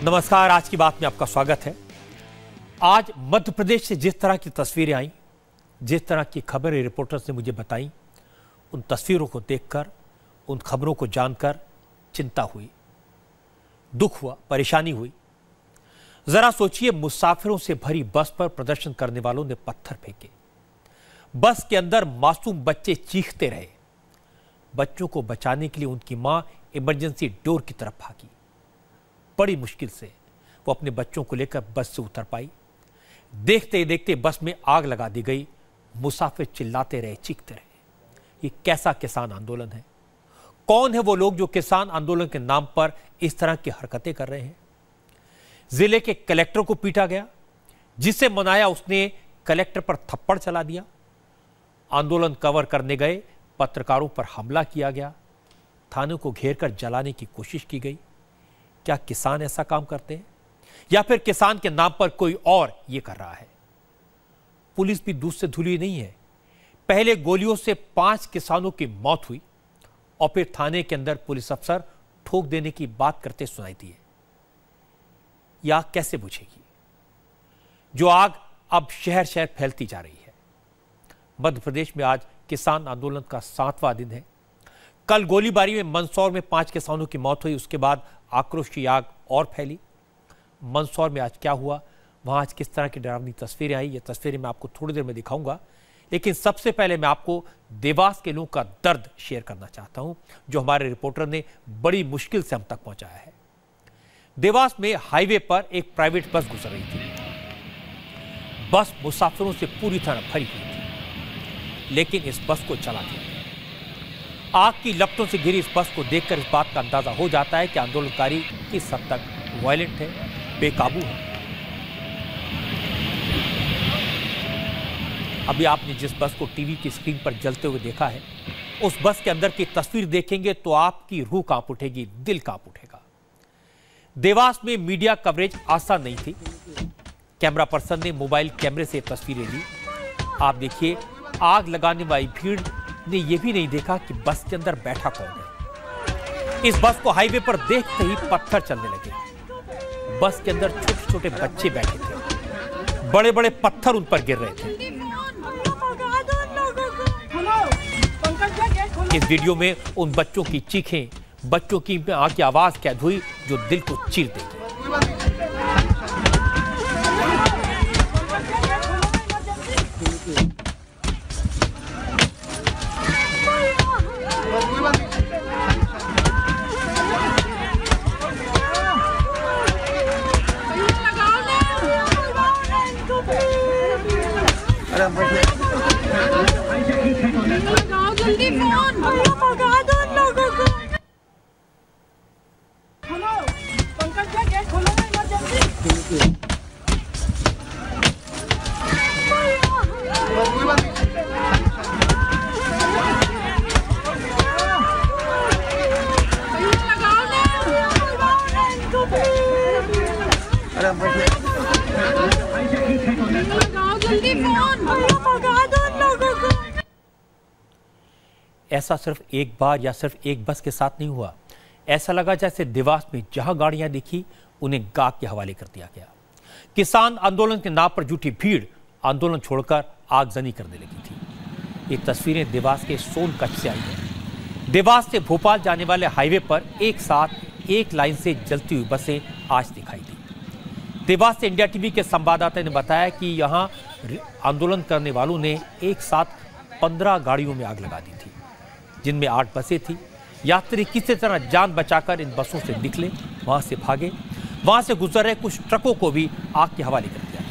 नमस्कार, आज की बात में आपका स्वागत है। आज मध्य प्रदेश से जिस तरह की तस्वीरें आई, जिस तरह की खबरें रिपोर्टर्स ने मुझे बताई, उन तस्वीरों को देखकर, उन खबरों को जानकर चिंता हुई, दुख हुआ, परेशानी हुई। जरा सोचिए, मुसाफिरों से भरी बस पर प्रदर्शन करने वालों ने पत्थर फेंके। बस के अंदर मासूम बच्चे चीखते रहे। बच्चों को बचाने के लिए उनकी मां इमरजेंसी डोर की तरफ भागी। बड़ी मुश्किल से वो अपने बच्चों को लेकर बस से उतर पाई। देखते ही देखते बस में आग लगा दी गई। मुसाफिर चिल्लाते रहे, चीखते रहे। ये कैसा किसान आंदोलन है? कौन है वो लोग जो किसान आंदोलन के नाम पर इस तरह की हरकतें कर रहे हैं? जिले के कलेक्टर को पीटा गया, जिसे मनाया उसने कलेक्टर पर थप्पड़ चला दिया। आंदोलन कवर करने गए पत्रकारों पर हमला किया गया। थाने को घेरकर जलाने की कोशिश की गई। क्या किसान ऐसा काम करते हैं, या फिर किसान के नाम पर कोई और ये कर रहा है? पुलिस भी दूध से धुली नहीं है। पहले गोलियों से 5 किसानों की मौत हुई और फिर थाने के अंदर पुलिस अफसर ठोक देने की बात करते सुनाई दिए। यह आग कैसे बुझेगी, जो आग अब शहर शहर फैलती जा रही है? मध्य प्रदेश में आज किसान आंदोलन का 7वां दिन है। कल गोलीबारी में मंदसौर में 5 किसानों की मौत हुई। उसके बाद आक्रोश की आग और फैली। मंदसौर में आज क्या हुआ, वहां आज किस तरह की डरावनी तस्वीरें आई, ये तस्वीरें मैं आपको थोड़ी देर में दिखाऊंगा। लेकिन सबसे पहले मैं आपको देवास के लोगों का दर्द शेयर करना चाहता हूं, जो हमारे रिपोर्टर ने बड़ी मुश्किल से हम तक पहुंचाया है। देवास में हाईवे पर एक प्राइवेट बस गुजर रही थी। बस मुसाफिरों से पूरी तरह भरी हुई थी, लेकिन इस बस को चला दिया गया। आग की लपटों से घिरी इस बस को देखकर इस बात का अंदाजा हो जाता है कि आंदोलनकारी किस हद तक वायलेंट है, बेकाबू है। अभी आपने जिस बस को टीवी की स्क्रीन पर जलते हुए देखा है, उस बस के अंदर की तस्वीर देखेंगे तो आपकी रूह कांप उठेगी, दिल कांप उठेगा। देवास में मीडिया कवरेज आसान नहीं थी। कैमरा पर्सन ने मोबाइल कैमरे से तस्वीरें ली। आप देखिए, आग लगाने वाली भीड़ ने यह भी नहीं देखा कि बस के अंदर बैठा कौन है। इस बस को हाईवे पर देखते ही पत्थर चलने लगे। बस के अंदर छोटे छोटे बच्चे बैठे थे, बड़े बड़े पत्थर उन पर गिर रहे थे। इस वीडियो में उन बच्चों की चीखें, बच्चों की आंख की आवाज कैद हुई, जो दिल को चीर देगी। जल्दी फोन भगा दो लोगों को। खोलो, पंकज भैया गेट खोलो ना, इमरजेंसी। लगाओ जल्दी फोन भगा दो लोगों को। ऐसा सिर्फ एक बार या सिर्फ एक बस के साथ नहीं हुआ। ऐसा लगा जैसे देवास में जहां गाड़ियां दिखी, उन्हें गाग के हवाले कर दिया गया। किसान आंदोलन के नाम पर जुटी भीड़ आंदोलन छोड़कर आगजनी करने लगी थी। ये तस्वीरें देवास के सोनकच्छ से आई हैं। देवास से भोपाल जाने वाले हाईवे पर एक साथ एक लाइन से जलती हुई बसें आज दिखाई दी। देवास से इंडिया टीवी के संवाददाता ने बताया कि यहां आंदोलन करने वालों ने एक साथ 15 गाड़ियों में आग लगा दी थी, जिनमें 8 बसें थी। यात्री किसी तरह जान बचाकर इन बसों से निकले, वहां से भागे। वहां से गुजर रहे कुछ ट्रकों को भी आग के हवाले कर दिया गया।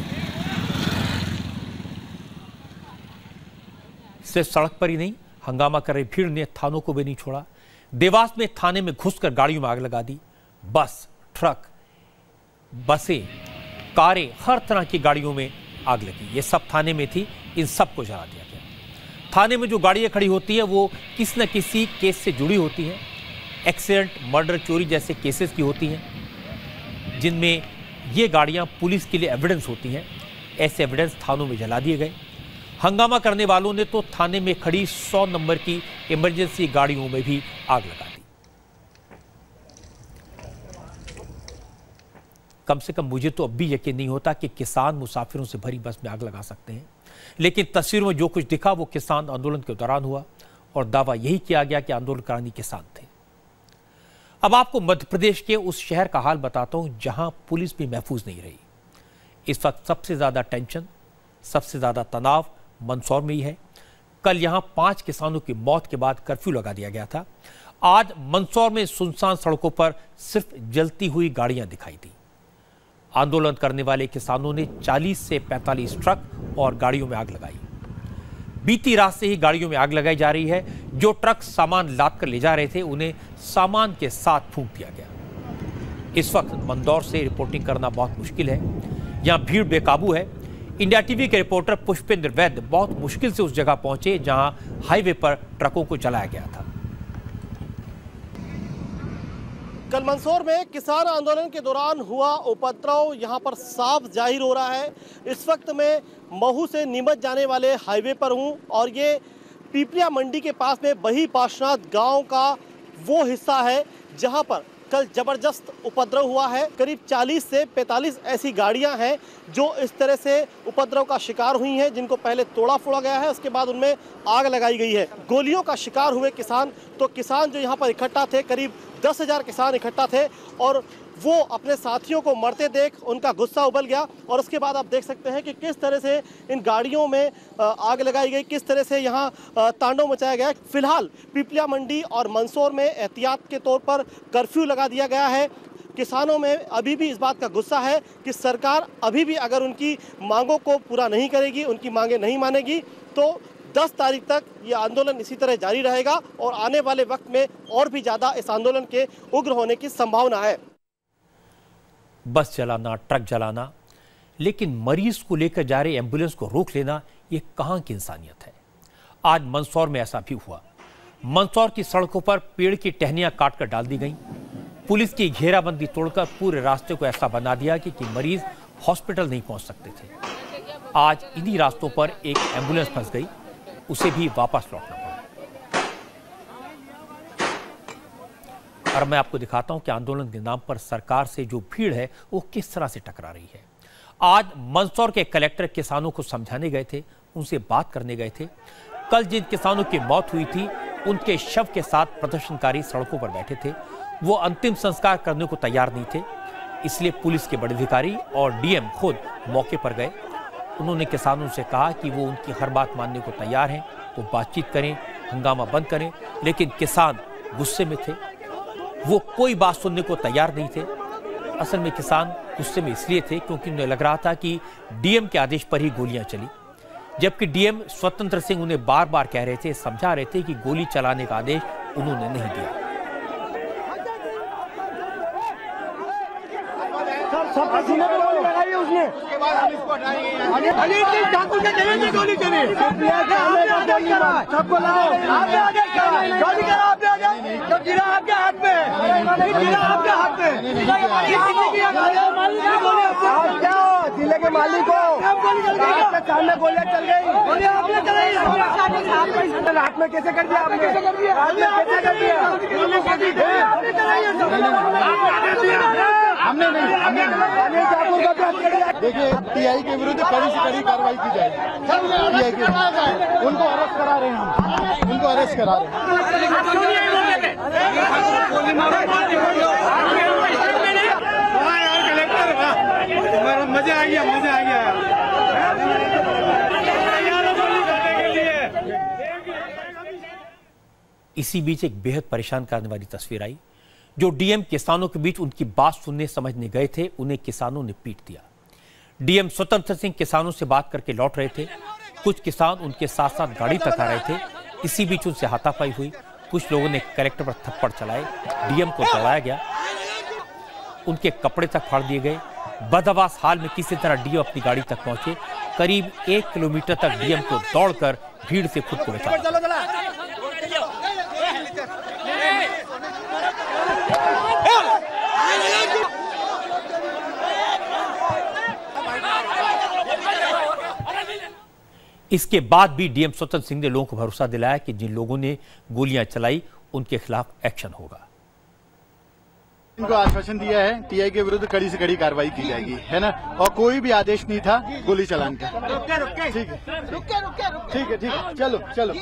सिर्फ सड़क पर ही नहीं, हंगामा कर रही भीड़ ने थानों को भी नहीं छोड़ा। देवास में थाने में घुसकर गाड़ियों में आग लगा दी। बस, ट्रक, बसें, कारें, हर तरह की गाड़ियों में आग लगी। ये सब थाने में थी, इन सबको जला दिया गया। थाने में जो गाड़ियां खड़ी होती हैं वो किसी न किसी केस से जुड़ी होती हैं। एक्सीडेंट, मर्डर, चोरी जैसे केसेस की होती हैं, जिनमें ये गाड़ियां पुलिस के लिए एविडेंस होती हैं। ऐसे एविडेंस थानों में जला दिए गए। हंगामा करने वालों ने तो थाने में खड़ी 100 नंबर की इमरजेंसी गाड़ियों में भी आग लगा दी। कम से कम मुझे तो अब भी यकीन नहीं होता कि किसान मुसाफिरों से भरी बस में आग लगा सकते हैं। लेकिन तस्वीरों में जो कुछ दिखा वो किसान आंदोलन के दौरान हुआ और दावा यही किया गया कि आंदोलनकारी किसान थे। अब आपको मध्य प्रदेश के उस शहर का हाल बताता हूं जहां पुलिस भी महफूज नहीं रही। इस वक्त सबसे ज्यादा टेंशन, सबसे ज्यादा तनाव मंदसौर में ही है। कल यहां 5 किसानों की मौत के बाद कर्फ्यू लगा दिया गया था। आज मंदसौर में सुनसान सड़कों पर सिर्फ जलती हुई गाड़ियां दिखाई दी। आंदोलन करने वाले किसानों ने 40 से 45 ट्रक और गाड़ियों में आग लगाई। बीती रात से ही गाड़ियों में आग लगाई जा रही है। जो ट्रक सामान लाद कर ले जा रहे थे उन्हें सामान के साथ फूंक दिया गया। इस वक्त मंदसौर से रिपोर्टिंग करना बहुत मुश्किल है। यहां भीड़ बेकाबू है। इंडिया टीवी के रिपोर्टर पुष्पेंद्र वैद्य बहुत मुश्किल से उस जगह पहुंचे जहां हाईवे पर ट्रकों को जलाया गया था। कल मंदसौर में किसान आंदोलन के दौरान हुआ उपद्रव यहां पर साफ जाहिर हो रहा है। इस वक्त मैं महू से नीमच जाने वाले हाईवे पर हूं और ये पीपलिया मंडी के पास में बही पाशनाथ गांव का वो हिस्सा है जहां पर कल जबरदस्त उपद्रव हुआ है। करीब 40 से 45 ऐसी गाड़ियां हैं जो इस तरह से उपद्रव का शिकार हुई हैं, जिनको पहले तोड़ा फोड़ा गया है, उसके बाद उनमें आग लगाई गई है। गोलियों का शिकार हुए किसान, तो किसान जो यहाँ पर इकट्ठा थे, करीब 10,000 किसान इकट्ठा थे और वो अपने साथियों को मरते देख उनका गुस्सा उबल गया। और उसके बाद आप देख सकते हैं कि किस तरह से इन गाड़ियों में आग लगाई गई, किस तरह से यहाँ तांडव मचाया गया। फिलहाल पीपलिया मंडी और मंदसौर में एहतियात के तौर पर कर्फ्यू लगा दिया गया है। किसानों में अभी भी इस बात का गुस्सा है कि सरकार अभी भी अगर उनकी मांगों को पूरा नहीं करेगी, उनकी मांगें नहीं मानेगी, तो 10 तारीख तक ये आंदोलन इसी तरह जारी रहेगा और आने वाले वक्त में और भी ज़्यादा इस आंदोलन के उग्र होने की संभावना है। बस जलाना, ट्रक जलाना, लेकिन मरीज को लेकर जा रहे एम्बुलेंस को रोक लेना, ये कहां की इंसानियत है। आज मंदसौर में ऐसा भी हुआ। मंदसौर की सड़कों पर पेड़ की टहनियां काटकर डाल दी गई। पुलिस की घेराबंदी तोड़कर पूरे रास्ते को ऐसा बना दिया कि मरीज हॉस्पिटल नहीं पहुंच सकते थे। आज इन्हीं रास्तों पर एक एम्बुलेंस फंस गई, उसे भी वापस लौटना पड़ा। और मैं आपको दिखाता हूं कि आंदोलन के नाम पर सरकार से जो भीड़ है वो किस तरह से टकरा रही है। आज मंदसौर के कलेक्टर किसानों को समझाने गए थे, उनसे बात करने गए थे। कल जिन किसानों की मौत हुई थी उनके शव के साथ प्रदर्शनकारी सड़कों पर बैठे थे। वो अंतिम संस्कार करने को तैयार नहीं थे, इसलिए पुलिस के बड़े अधिकारी और डीएम खुद मौके पर गए। उन्होंने किसानों से कहा कि वो उनकी हर बात मानने को तैयार हैं, वो बातचीत करें, हंगामा बंद करें। लेकिन किसान गुस्से में थे, वो कोई बात सुनने को तैयार नहीं थे। असल में किसान गुस्से में इसलिए थे क्योंकि उन्हें लग रहा था कि डीएम के आदेश पर ही गोलियां चली, जबकि डीएम स्वतंत्र सिंह उन्हें बार बार कह रहे थे, समझा रहे थे कि गोली चलाने का आदेश उन्होंने नहीं दिया। सबके सीने पे गोली लगाई है उसने। उसके बाद हम इसको हटाएंगे। अली ठाकुर के जगह से गोली चली। सबको लाओ। आपने आगे करा। गोली करा आपने आगे। तो गिरा आपके हाथ में। गिरा आपके हाथ में। जिले के मालिक को आपके सामने गोलियां चल गई। गोली आपने चलाई। हाथ में कैसे कर दिया आपने? कैसे कर दिया? कैसे कर दिया? हमने नहीं। देखिए, टीआई के विरुद्ध कड़ी से कड़ी कार्रवाई की जाएगी। टीआई के उनको अरेस्ट करा रहे हैं, हम उनको अरेस्ट करा रहे हैं। मजा आ गया। इसी बीच एक बेहद परेशान करने वाली तस्वीर आई। जो डीएम किसानों के बीच उनकी बात सुनने समझने गए थे, उन्हें किसानों ने पीट दिया। डीएम स्वतंत्र सिंह किसानों से बात करके लौट रहे थे। कुछ किसान उनके साथ साथ गाड़ी तक आ रहे थे। इसी बीच उनसे हाथापाई हुई। कुछ लोगों ने कलेक्टर पर थप्पड़ चलाए। डीएम को दौड़ाया गया, उनके कपड़े तक फाड़ दिए गए। बदहवास हाल में किसी तरह डीएम अपनी गाड़ी तक पहुंचे। करीब 1 किलोमीटर तक डीएम को दौड़कर भीड़ से खुद को बचाया। इसके बाद भी डीएम स्वतंत्र सिंह ने लोगों को भरोसा दिलाया कि जिन लोगों ने गोलियां चलाई उनके खिलाफ एक्शन होगा। इनको आश्वासन दिया है टीआई के विरुद्ध कड़ी से कड़ी कार्रवाई की जाएगी, है ना। और कोई भी आदेश नहीं था गोली चलाने का। ठीक है, चलो।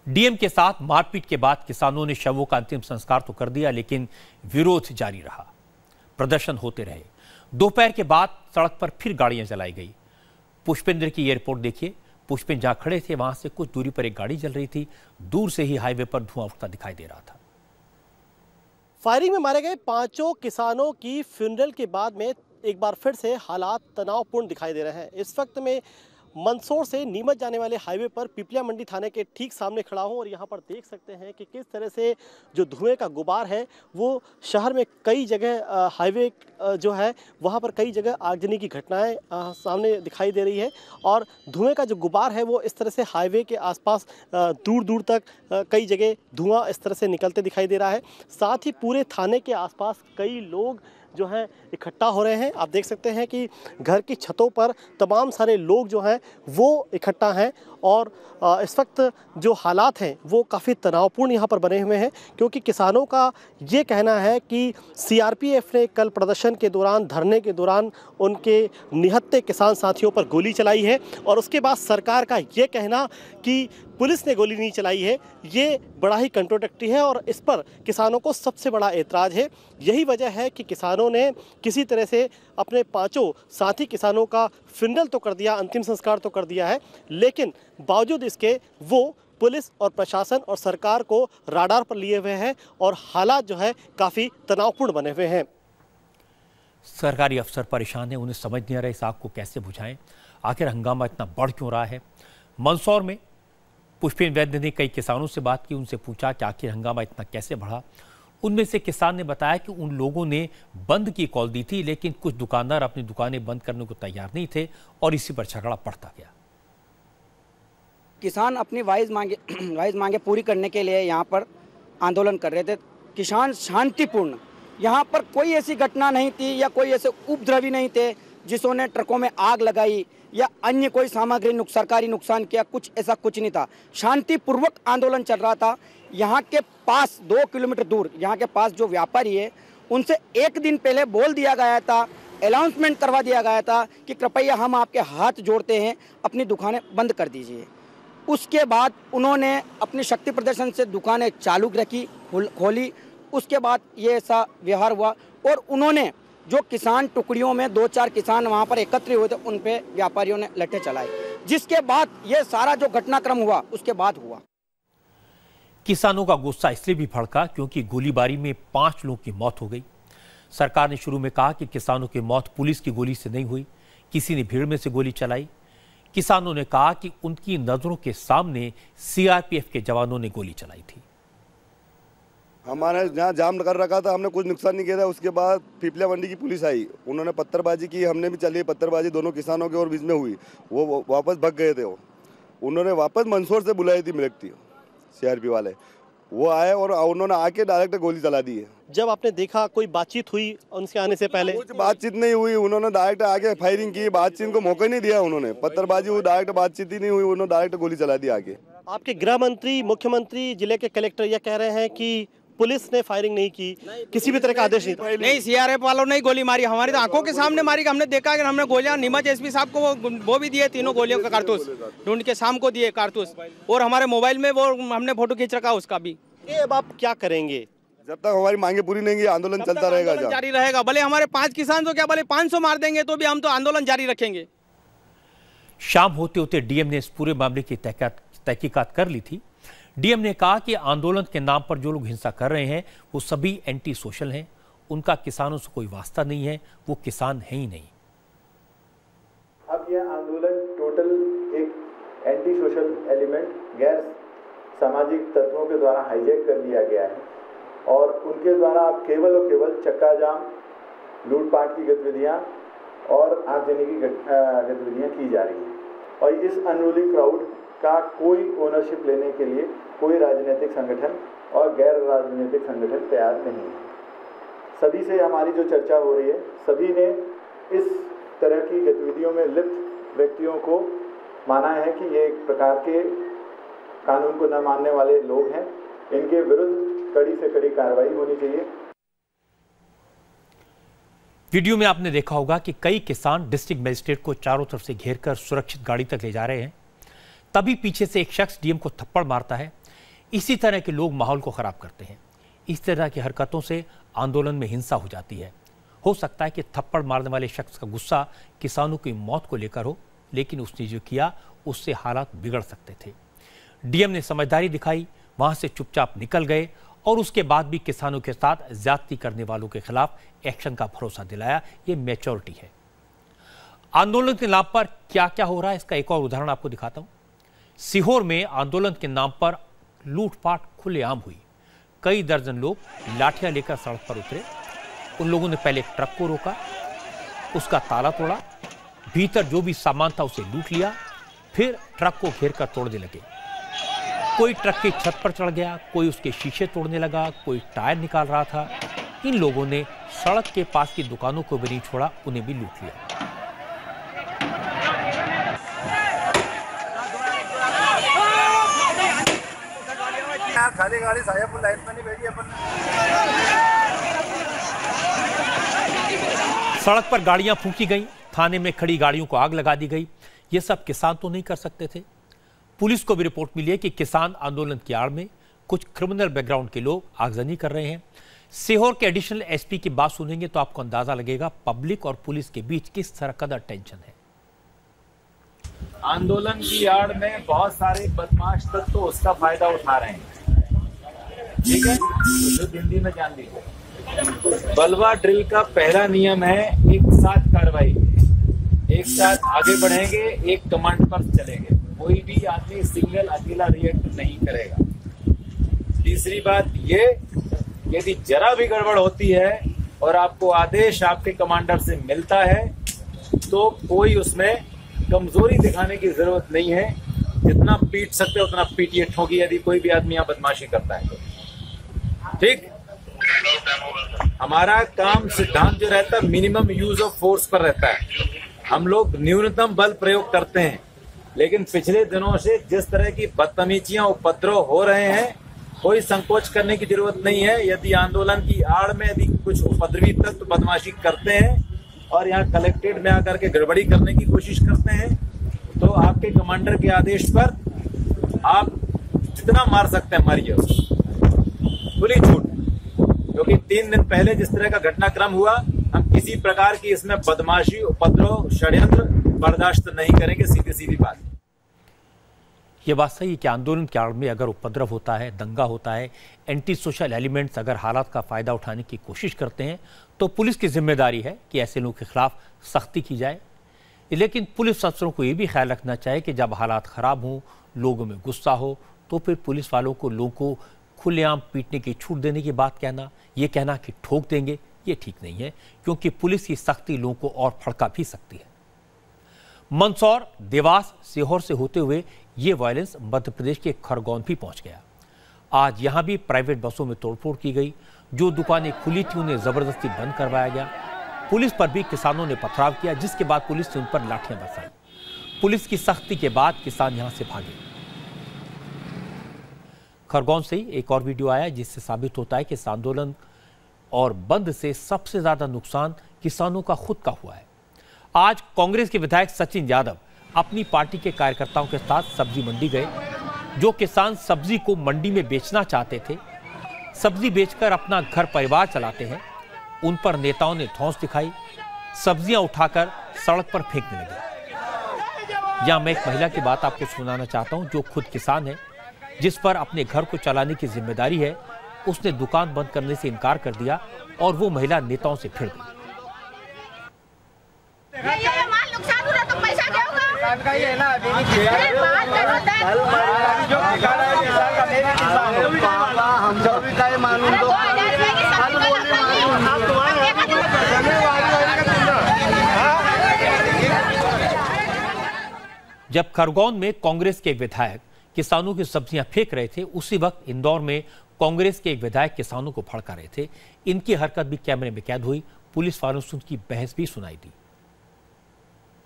डीएम के साथ मारपीट के बाद किसानों ने शवों का अंतिम संस्कार तो कर दिया, लेकिन विरोध जारी रहा, प्रदर्शन होते रहे। दोपहर के बाद सड़क पर फिर गाड़ियां जलाई गई। पुष्पेंद्र की यह रिपोर्ट देखिए। पुष्पेंद्र जहां खड़े थे वहां से कुछ दूरी पर एक गाड़ी जल रही थी। दूर से ही हाईवे पर धुआं उठता दिखाई दे रहा था। फायरिंग में मारे गए 5 किसानों की फ्यूनरल के बाद में एक बार फिर से हालात तनावपूर्ण दिखाई दे रहे हैं। इस वक्त में मंदसौर से नीमच जाने वाले हाईवे पर पिपलिया मंडी थाने के ठीक सामने खड़ा हूं और यहां पर देख सकते हैं कि किस तरह से जो धुएं का गुबार है वो शहर में कई जगह हाईवे जो है वहां पर कई जगह आगजनी की घटनाएं सामने दिखाई दे रही है और धुएं का जो गुबार है वो इस तरह से हाईवे के आसपास दूर दूर तक कई जगह धुआं इस तरह से निकलते दिखाई दे रहा है। साथ ही पूरे थाने के आसपास कई लोग जो हैं इकट्ठा हो रहे हैं। आप देख सकते हैं कि घर की छतों पर तमाम सारे लोग जो हैं वो इकट्ठा हैं और इस वक्त जो हालात हैं वो काफ़ी तनावपूर्ण यहाँ पर बने हुए हैं, क्योंकि किसानों का ये कहना है कि सीआरपीएफ ने कल प्रदर्शन के दौरान, धरने के दौरान उनके निहत्थे किसान साथियों पर गोली चलाई है और उसके बाद सरकार का ये कहना कि पुलिस ने गोली नहीं चलाई है, ये बड़ा ही कंट्रोडिक्टरी है और इस पर किसानों को सबसे बड़ा एतराज़ है। यही वजह है कि किसानों ने किसी तरह से अपने 5 साथी किसानों का फ्यूनरल तो कर दिया, अंतिम संस्कार तो कर दिया है, लेकिन बावजूद इसके वो पुलिस और प्रशासन और सरकार को राडार पर लिए हुए हैं और हालात जो है काफ़ी तनावपूर्ण बने हुए हैं। सरकारी अफसर परेशान हैं, उन्हें समझ नहीं आ रहा इस आग को कैसे बुझाएं। आखिर हंगामा इतना बढ़ क्यों रहा है। मंदसौर में पुष्पेंद्र वैद्य ने कई किसानों से बात की, उनसे पूछा कि आखिर हंगामा इतना कैसे बढ़ा। उनमें से किसान ने बताया कि उन लोगों ने बंद की कॉल दी थी, लेकिन कुछ दुकानदार अपनी दुकानें बंद करने को तैयार नहीं थे और इसी पर झगड़ा बढ़ता गया। किसान अपनी वाइज मांगे पूरी करने के लिए यहाँ पर आंदोलन कर रहे थे। किसान शांतिपूर्ण, यहाँ पर कोई ऐसी घटना नहीं थी या कोई ऐसे उपद्रवी नहीं थे जिसों ट्रकों में आग लगाई या अन्य कोई सामग्री सरकारी नुकसान किया, कुछ ऐसा कुछ नहीं था। शांतिपूर्वक आंदोलन चल रहा था। यहाँ के पास 2 किलोमीटर दूर यहाँ के पास जो व्यापारी है उनसे एक दिन पहले बोल दिया गया था, अनाउंसमेंट करवा दिया गया था कि कृपया हम आपके हाथ जोड़ते हैं, अपनी दुकानें बंद कर दीजिए। उसके बाद उन्होंने अपनी शक्ति प्रदर्शन से दुकानें चालू रखी, खोली। उसके बाद ये ऐसा व्यवहार हुआ और उन्होंने जो किसान टुकड़ियों में 2-4 किसान वहां पर एकत्रित हुए थे उन पे व्यापारियों ने लट्ठे चलाए, जिसके बाद ये सारा जो घटनाक्रम हुआ उसके बाद हुआ। किसानों का गुस्सा इसलिए भी भड़का क्योंकि गोलीबारी में 5 लोगों की मौत हो गई। सरकार ने शुरू में कहा कि किसानों की मौत पुलिस की गोली से नहीं हुई, किसी ने भीड़ में से गोली चलाई। किसानों ने कहा कि उनकी नजरों के सामने सीआरपीएफ के जवानों ने गोली चलाई थी। हमारे यहाँ जाम कर रखा था, हमने कुछ नुकसान नहीं किया था। उसके बाद पिपलिया मंडी की पुलिस आई, उन्होंने पत्थरबाजी की, हमने भी चली पत्थरबाजी, दोनों किसानों के और बीच में हुई। वो वापस भग गए थे। उन्होंने वापस मंदसौर से बुलाई थी मिलिट्री, सीआरपी वाले, वो आए और उन्होंने आके डायरेक्ट गोली चला दी है। जब आपने देखा कोई बातचीत हुई उनसे आने से पहले? कुछ बातचीत नहीं हुई, उन्होंने डायरेक्ट आके फायरिंग की, बातचीत को मौका नहीं दिया। उन्होंने पत्थरबाजी हुई, डायरेक्ट बातचीत ही नहीं हुई, उन्होंने डायरेक्ट गोली चला दी आगे। आपके गृह मंत्री, मुख्यमंत्री, जिले के कलेक्टर यह कह रहे हैं कि पुलिस ने फायरिंग नहीं की, किसी भी तरह का आदेश नहीं था। नहीं, सीआरपीएफ वालों ने गोली मारी, हमारी तो आंखों के सामने मारी। हमने देखा कि हमने गोलियां, नीमच एसपी साहब को वो भी दिए, 3 गोलियों का कारतूस ढूंढ के शाम को दिए कारतूस, और हमारे मोबाइल में वो हमने फोटो खींच रखा उसका भी। अब आप क्या करेंगे? जब तक हमारी मांगे पूरी नहीं, आंदोलन चलता रहेगा, जारी रहेगा। भले हमारे 5 किसान तो क्या, भले 500 मार देंगे तो भी हम तो आंदोलन जारी रखेंगे। शाम होते होते डीएम ने इस पूरे मामले की तहकीकात कर ली थी। डीएम ने कहा कि आंदोलन के नाम पर जो लोग हिंसा कर रहे हैं वो सभी एंटी सोशल हैं, उनका किसानों से कोई वास्ता नहीं है, वो किसान है ही नहीं। अब यह आंदोलन टोटल एक एंटी सोशल एलिमेंट, गैर सामाजिक तत्वों के द्वारा हाईजैक कर लिया गया है और उनके द्वारा अब केवल और केवल चक्का जाम, लूटपाट की गतिविधियां और आगजनी की गतिविधियां की जा रही हैं। और इस अनरूली क्राउड का कोई ओनरशिप लेने के लिए कोई राजनीतिक संगठन और गैर राजनीतिक संगठन तैयार नहीं है। सभी से हमारी जो चर्चा हो रही है, सभी ने इस तरह की गतिविधियों में लिप्त व्यक्तियों को माना है कि ये एक प्रकार के कानून को न मानने वाले लोग हैं, इनके विरुद्ध कड़ी से कड़ी कार्रवाई होनी चाहिए। वीडियो में आपने देखा होगा कि कई किसान डिस्ट्रिक्ट मजिस्ट्रेट को चारों तरफ से घेरकर सुरक्षित गाड़ी तक ले जा रहे हैं। तभी पीछे से एक शख्स डीएम को थप्पड़ मारता है। इसी तरह के लोग माहौल को खराब करते हैं। इस तरह की हरकतों से आंदोलन में हिंसा हो जाती है। हो सकता है कि थप्पड़ मारने वाले शख्स का गुस्सा किसानों की मौत को लेकर हो, लेकिन उसने जो किया उससे हालात बिगड़ सकते थे। डीएम ने समझदारी दिखाई, वहां से चुपचाप निकल गए और उसके बाद भी किसानों के साथ ज्यादती करने वालों के खिलाफ एक्शन का भरोसा दिलाया। ये मैच्योरिटी है। आंदोलन के नाम पर क्या क्या हो रहा है, इसका एक और उदाहरण आपको दिखाता हूं। सीहोर में आंदोलन के नाम पर लूटपाट खुलेआम हुई। कई दर्जन लोग लाठियां लेकर सड़क पर उतरे। उन लोगों ने पहले ट्रक को रोका, उसका ताला तोड़ा, भीतर जो भी सामान था उसे लूट लिया, फिर ट्रक को घेर कर तोड़ने लगे। कोई ट्रक की छत पर चढ़ गया, कोई उसके शीशे तोड़ने लगा, कोई टायर निकाल रहा था। इन लोगों ने सड़क के पास की दुकानों को भी नहीं छोड़ा, उन्हें भी लूट लिया। खाली गाड़ी सायापुर लाइन पर नहीं बैठी अपन। सड़क पर गाड़ियां फूंकी गईं, थाने में खड़ी गाड़ियों को आग लगा दी गई। ये सब किसान तो नहीं कर सकते थे। पुलिस को भी रिपोर्ट मिली है कि किसान आंदोलन की आड़ में कुछ क्रिमिनल बैकग्राउंड के लोग आगजनी कर रहे हैं। सीहोर के एडिशनल एसपी की बात सुनेंगे तो आपको अंदाजा लगेगा पब्लिक और पुलिस के बीच किस तरह का टेंशन है। आंदोलन की आड़ में बहुत सारे बदमाश तत्व तो उसका फायदा उठा रहे हैं। ठीक है, तो हिंदी में जान लीजिए। बलवा ड्रिल का पहला नियम है एक साथ कार्रवाई, एक साथ आगे बढ़ेंगे, एक कमांड पर चलेंगे। कोई भी आदमी सिंगल अकेला रिएक्ट नहीं करेगा। तीसरी बात ये, यदि जरा भी गड़बड़ होती है और आपको आदेश आपके कमांडर से मिलता है तो कोई उसमें कमजोरी दिखाने की जरूरत नहीं है। जितना पीट सकते उतना पीटिए, ठोकी यदि कोई भी आदमी यहाँ बदमाशी करता है तो। ठीक, हमारा काम सिद्धांत जो रहता है मिनिमम यूज ऑफ फोर्स पर रहता है। हम लोग न्यूनतम बल प्रयोग करते हैं, लेकिन पिछले दिनों से जिस तरह की बदतमीजियां उपद्रव हो रहे हैं, कोई संकोच करने की जरूरत नहीं है। यदि आंदोलन की आड़ में यदि कुछ उपद्रवी तत्व बदमाशी करते हैं और यहाँ कलेक्ट्रेट में आकर के गड़बड़ी करने की कोशिश करते हैं तो आपके कमांडर के आदेश पर आप जितना मार सकते हैं मारिए, खुली छूट। क्योंकि 3 दिन पहले जिस तरह का घटनाक्रम हुआ, हम किसी प्रकार की इसमें बदमाशी, उपद्रव, षड्यंत्र बर्दाश्त नहीं करेंगे। सीधी सीधी बात। ये बात सही है कि आंदोलन के आड़ में अगर उपद्रव होता है, दंगा होता है, एंटी सोशल एलिमेंट्स अगर हालात का फायदा उठाने की कोशिश करते हैं तो पुलिस की जिम्मेदारी है कि ऐसे लोगों के खिलाफ सख्ती की जाए। लेकिन पुलिस अफसरों को ये भी ख्याल रखना चाहिए कि जब हालात खराब हों, लोगों में गुस्सा हो, तो फिर पुलिस वालों को लोगों को खुलेआम पीटने की छूट देने की बात कहना, ये कहना कि ठोक देंगे, ये ठीक नहीं है। क्योंकि पुलिस की सख्ती लोगों को और भड़का भी सकती है। मंदसौर, देवास, सीहोर से होते हुए ये वायलेंस मध्य प्रदेश के खरगोन भी पहुंच गया। आज यहां भी प्राइवेट बसों में तोड़फोड़ की गई। जो दुकानें खुली थी उन्हें जबरदस्ती बंद करवाया गया। पुलिस पर भी किसानों ने पथराव किया, जिसके बाद पुलिस ने उन पर लाठियां बरसाई। पुलिस की सख्ती के बाद किसान यहां से भागे। खरगोन से ही एक और वीडियो आया जिससे साबित होता है कि इस आंदोलन और बंद से सबसे ज्यादा नुकसान किसानों का खुद का हुआ है। आज कांग्रेस के विधायक सचिन यादव अपनी पार्टी के कार्यकर्ताओं के साथ सब्जी मंडी गए। जो किसान सब्जी को मंडी में बेचना चाहते थे, सब्जी बेचकर अपना घर परिवार चलाते हैं, उन पर नेताओं ने धौंस दिखाई, सब्जियां उठाकर सड़क पर फेंकने लगे। यहां मैं एक महिला की बात आपको सुनाना चाहता हूं जो खुद किसान है, जिस पर अपने घर को चलाने की जिम्मेदारी है। उसने दुकान बंद करने से इनकार कर दिया और वो महिला नेताओं से भिड़ गई। जब खरगोन में कांग्रेस के विधायक किसानों की सब्जियां फेंक रहे थे, उसी वक्त इंदौर में कांग्रेस के एक विधायक किसानों को भड़का रहे थे। इनकी हरकत भी कैमरे में कैद हुई। पुलिस वालों से उनकी बहस भी सुनाई दी।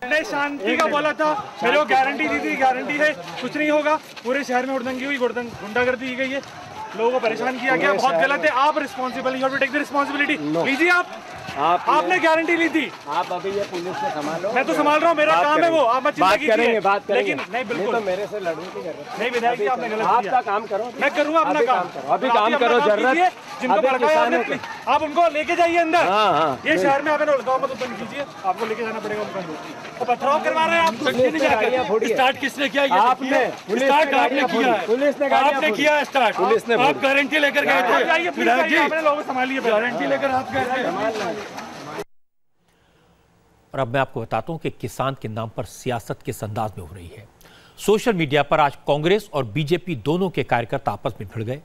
मैंने शांति का बोला था, मेरे को गारंटी दी थी, गारंटी है कुछ नहीं होगा। पूरे शहर में हुड़दंगी हुई, गुंडागर्दी की गई है, लोगों को परेशान किया गया, बहुत गलत है। आप responsible, you have to take the responsibility. लीजिए आप आपने गारंटी ली थी। आप अभी ये पुलिस से संभालो। मैं तो संभाल रहा हूँ, मेरा काम है वो, आप मत चिंता कीजिए। बात करेंगे। लेकिन नहीं, बिल्कुल तो मेरे से लड़ने की जरूरत नहीं। विधायक जी आपने गलत किया। आपका काम करो, मैं करूँगा अपना काम। अभी काम करो। जरूरत जिनको भड़काया आपने, आप उनको लेके जाइए अंदर। हाँ, ये शहर में आपने उड़काओ मत उत्पन्न कीजिए, आपको लेके जाना पड़ेगा उनका। तो पथराव करवा रहे हैं आप। स्टार्ट किसने किया? आपने। स्टार्ट आपने किया है। पुलिस ने आपने किया स्टार्ट। पुलिस ने आप गारंटी लेकर गए थे। आपने लोगों को संभालिए, गारंटी लेकर आप गए थे। और अब मैं आपको बताता हूं कि किसान के नाम पर सियासत किस अंदाज में हो रही है। सोशल मीडिया पर आज कांग्रेस और बीजेपी दोनों के कार्यकर्ता आपस में भिड़ गए।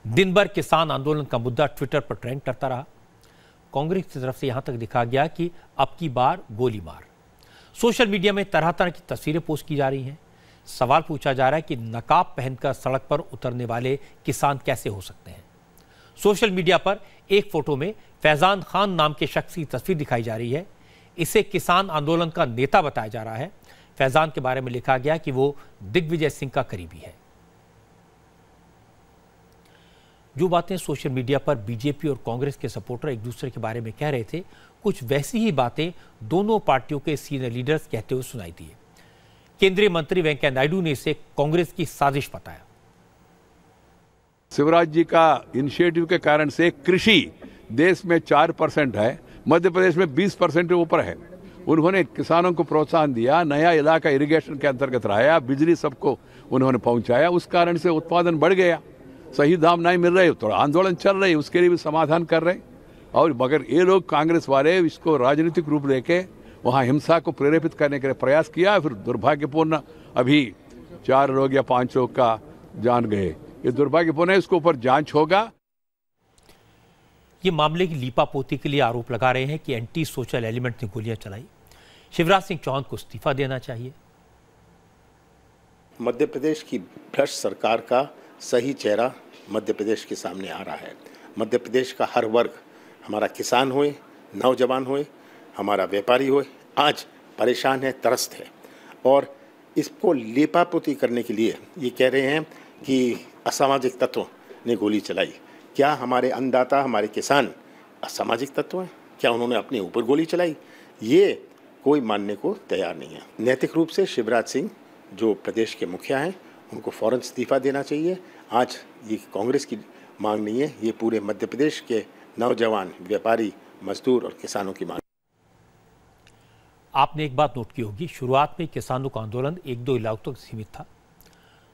दिन भर किसान आंदोलन का मुद्दा ट्विटर पर ट्रेंड करता रहा। कांग्रेस की तरफ से यहां तक लिखा गया कि अब की बार गोली मार। सोशल मीडिया में तरह तरह की तस्वीरें पोस्ट की जा रही हैं। सवाल पूछा जा रहा है कि नकाब पहनकर सड़क पर उतरने वाले किसान कैसे हो सकते हैं। सोशल मीडिया पर एक फोटो में फैजान खान नाम के शख्स की तस्वीर दिखाई जा रही है। इसे किसान आंदोलन का नेता बताया जा रहा है। फैजान के बारे में लिखा गया कि वो दिग्विजय सिंह का करीबी है। जो बातें सोशल मीडिया पर बीजेपी और कांग्रेस के सपोर्टर एक दूसरे के बारे में कह रहे थे, कुछ वैसी ही बातें दोनों पार्टियों के सीनियर लीडर्स कहते हुए सुनाई दी। केंद्रीय मंत्री वेंकैया नायडू ने इसे कांग्रेस की साजिश बताया। शिवराज जी का इनिशिएटिव के कारण से कृषि देश में 4% है, मध्य प्रदेश में 20% के ऊपर है। उन्होंने किसानों को प्रोत्साहन दिया, नया इलाका इरिगेशन के अंतर्गत लाया, बिजली सबको उन्होंने पहुंचाया। उस कारण से उत्पादन बढ़ गया। सही दाम नहीं मिल रहे तो आंदोलन चल रहे, उसके लिए भी समाधान कर रहे। और मगर ये लोग कांग्रेस वाले इसको राजनीतिक रूप लेके वहां हिंसा को प्रेरेपित करने के लिए प्रयास किया। फिर दुर्भाग्यपूर्ण अभी 4 लोग या 5 लोग का जान गए। ये दुर्भाग्यपूर्ण है, इसके ऊपर जांच होगा। ये मामले की लीपापोती के लिए आरोप लगा रहे हैं कि एंटी सोशल एलिमेंट ने गोलियां चलाई। शिवराज सिंह चौहान को इस्तीफा देना चाहिए। मध्य प्रदेश की भ्रष्ट सरकार का सही चेहरा मध्य प्रदेश के सामने आ रहा है। मध्य प्रदेश का हर वर्ग, हमारा किसान होए, नौजवान होए, हमारा व्यापारी होए, आज परेशान है, त्रस्त है। और इसको लीपापोती करने के लिए ये कह रहे हैं कि असामाजिक तत्वों ने गोली चलाई। क्या हमारे अन्नदाता, हमारे किसान असामाजिक तत्व हैं? क्या उन्होंने अपने ऊपर गोली चलाई? ये कोई मानने को तैयार नहीं है। नैतिक रूप से शिवराज सिंह जो प्रदेश के मुखिया हैं, उनको फौरन इस्तीफा देना चाहिए। आज ये कांग्रेस की मांग नहीं है, ये पूरे मध्य प्रदेश के नौजवान, व्यापारी, मजदूर और किसानों की मांग। आपने एक बात नोट की होगी, शुरुआत में किसानों का आंदोलन 1-2 इलाकों तक सीमित था।